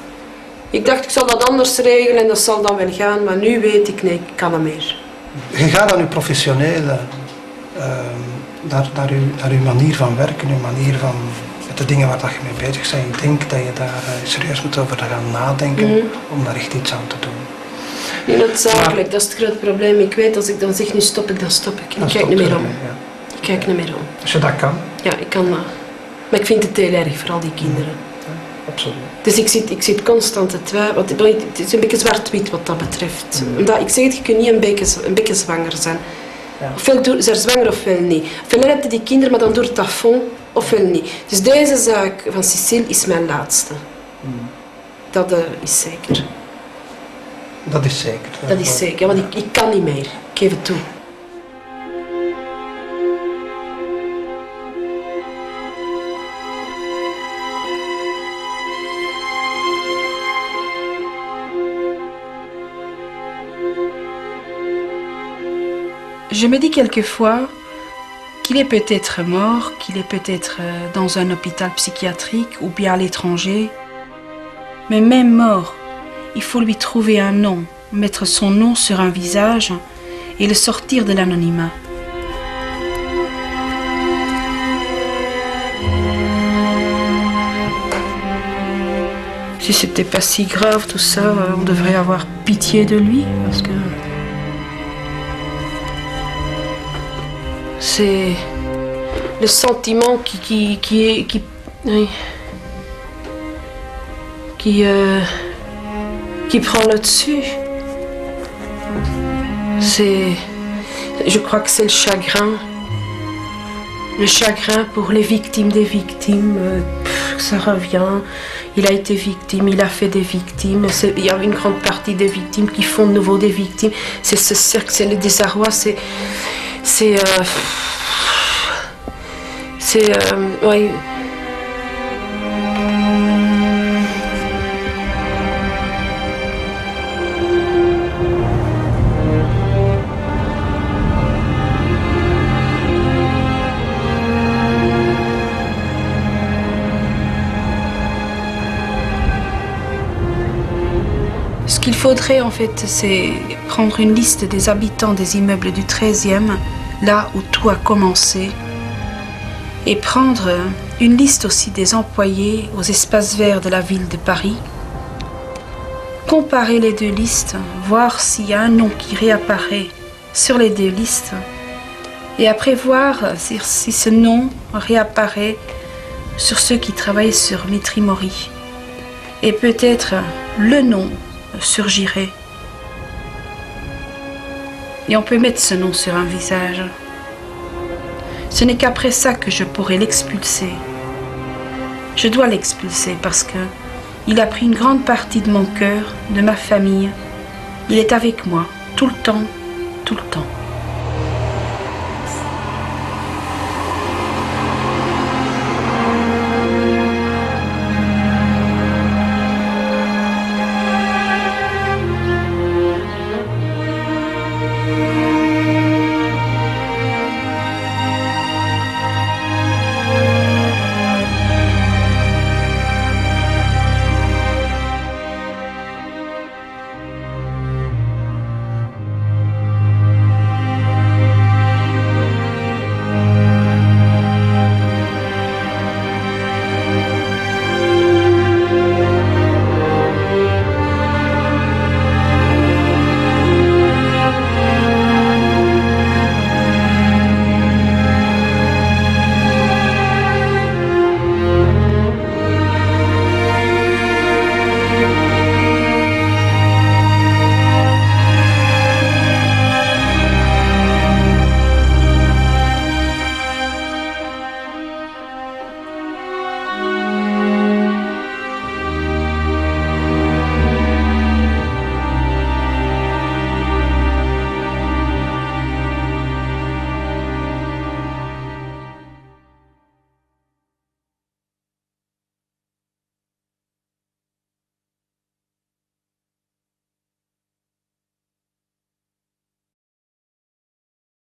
Ik dacht, ik zal dat anders regelen en dat zal dan wel gaan, maar nu weet ik, nee, ik kan niet meer. Je gaat aan uw professionele, naar uw manier van werken, uw manier van met de dingen waar je mee bezig bent. Ik denk dat je daar serieus moet over gaan nadenken om daar echt iets aan te doen. Niet noodzakelijk, dat is het grote probleem. Ik weet, als ik dan zeg, nu stop ik, dan stop ik. Ik kijk niet meer om. Ik kijk niet meer om. Als je dat kan? Ja, ik kan dat. Maar ik vind het heel erg, voor al die kinderen. Absoluut. Dus ik zit constant te twijfelen. Het is een beetje zwart-wit wat dat betreft. Omdat ik zeg het, je kunt niet een beetje zwanger zijn. Ja. Ofwel is er zwanger ofwel niet. Ofwel heb je die kinderen, maar dan door het afond, ofwel niet. Dus deze zaak van Cécile is mijn laatste. Dat is zeker. Dat is zeker. Dat is zeker, want ik kan niet meer. Ik geef het toe. Je me dis quelquefois qu'il est peut-être mort, qu'il est peut-être dans un hôpital psychiatrique ou bien à l'étranger. Mais même mort, il faut lui trouver un nom, mettre son nom sur un visage et le sortir de l'anonymat. Si c'était pas si grave tout ça, on devrait avoir pitié de lui, parce que c'est le sentiment qui prend le dessus. Je crois que c'est le chagrin pour les victimes des victimes. Ça revient. Il a été victime, il a fait des victimes. Il y a une grande partie des victimes qui font de nouveau des victimes. C'est ce cercle, c'est le désarroi, ouais. Ce qu'il faudrait en fait, c'est prendre une liste des habitants des immeubles du 13e, là où tout a commencé, et prendre une liste aussi des employés aux espaces verts de la ville de Paris, comparer les deux listes, voir s'il y a un nom qui réapparaît sur les deux listes, et après voir si ce nom réapparaît sur ceux qui travaillent sur Mitry Mory. Et peut-être le nom surgirait. Et on peut mettre ce nom sur un visage. Ce n'est qu'après ça que je pourrai l'expulser. Je dois l'expulser parce que il a pris une grande partie de mon cœur, de ma famille. Il est avec moi, tout le temps, tout le temps.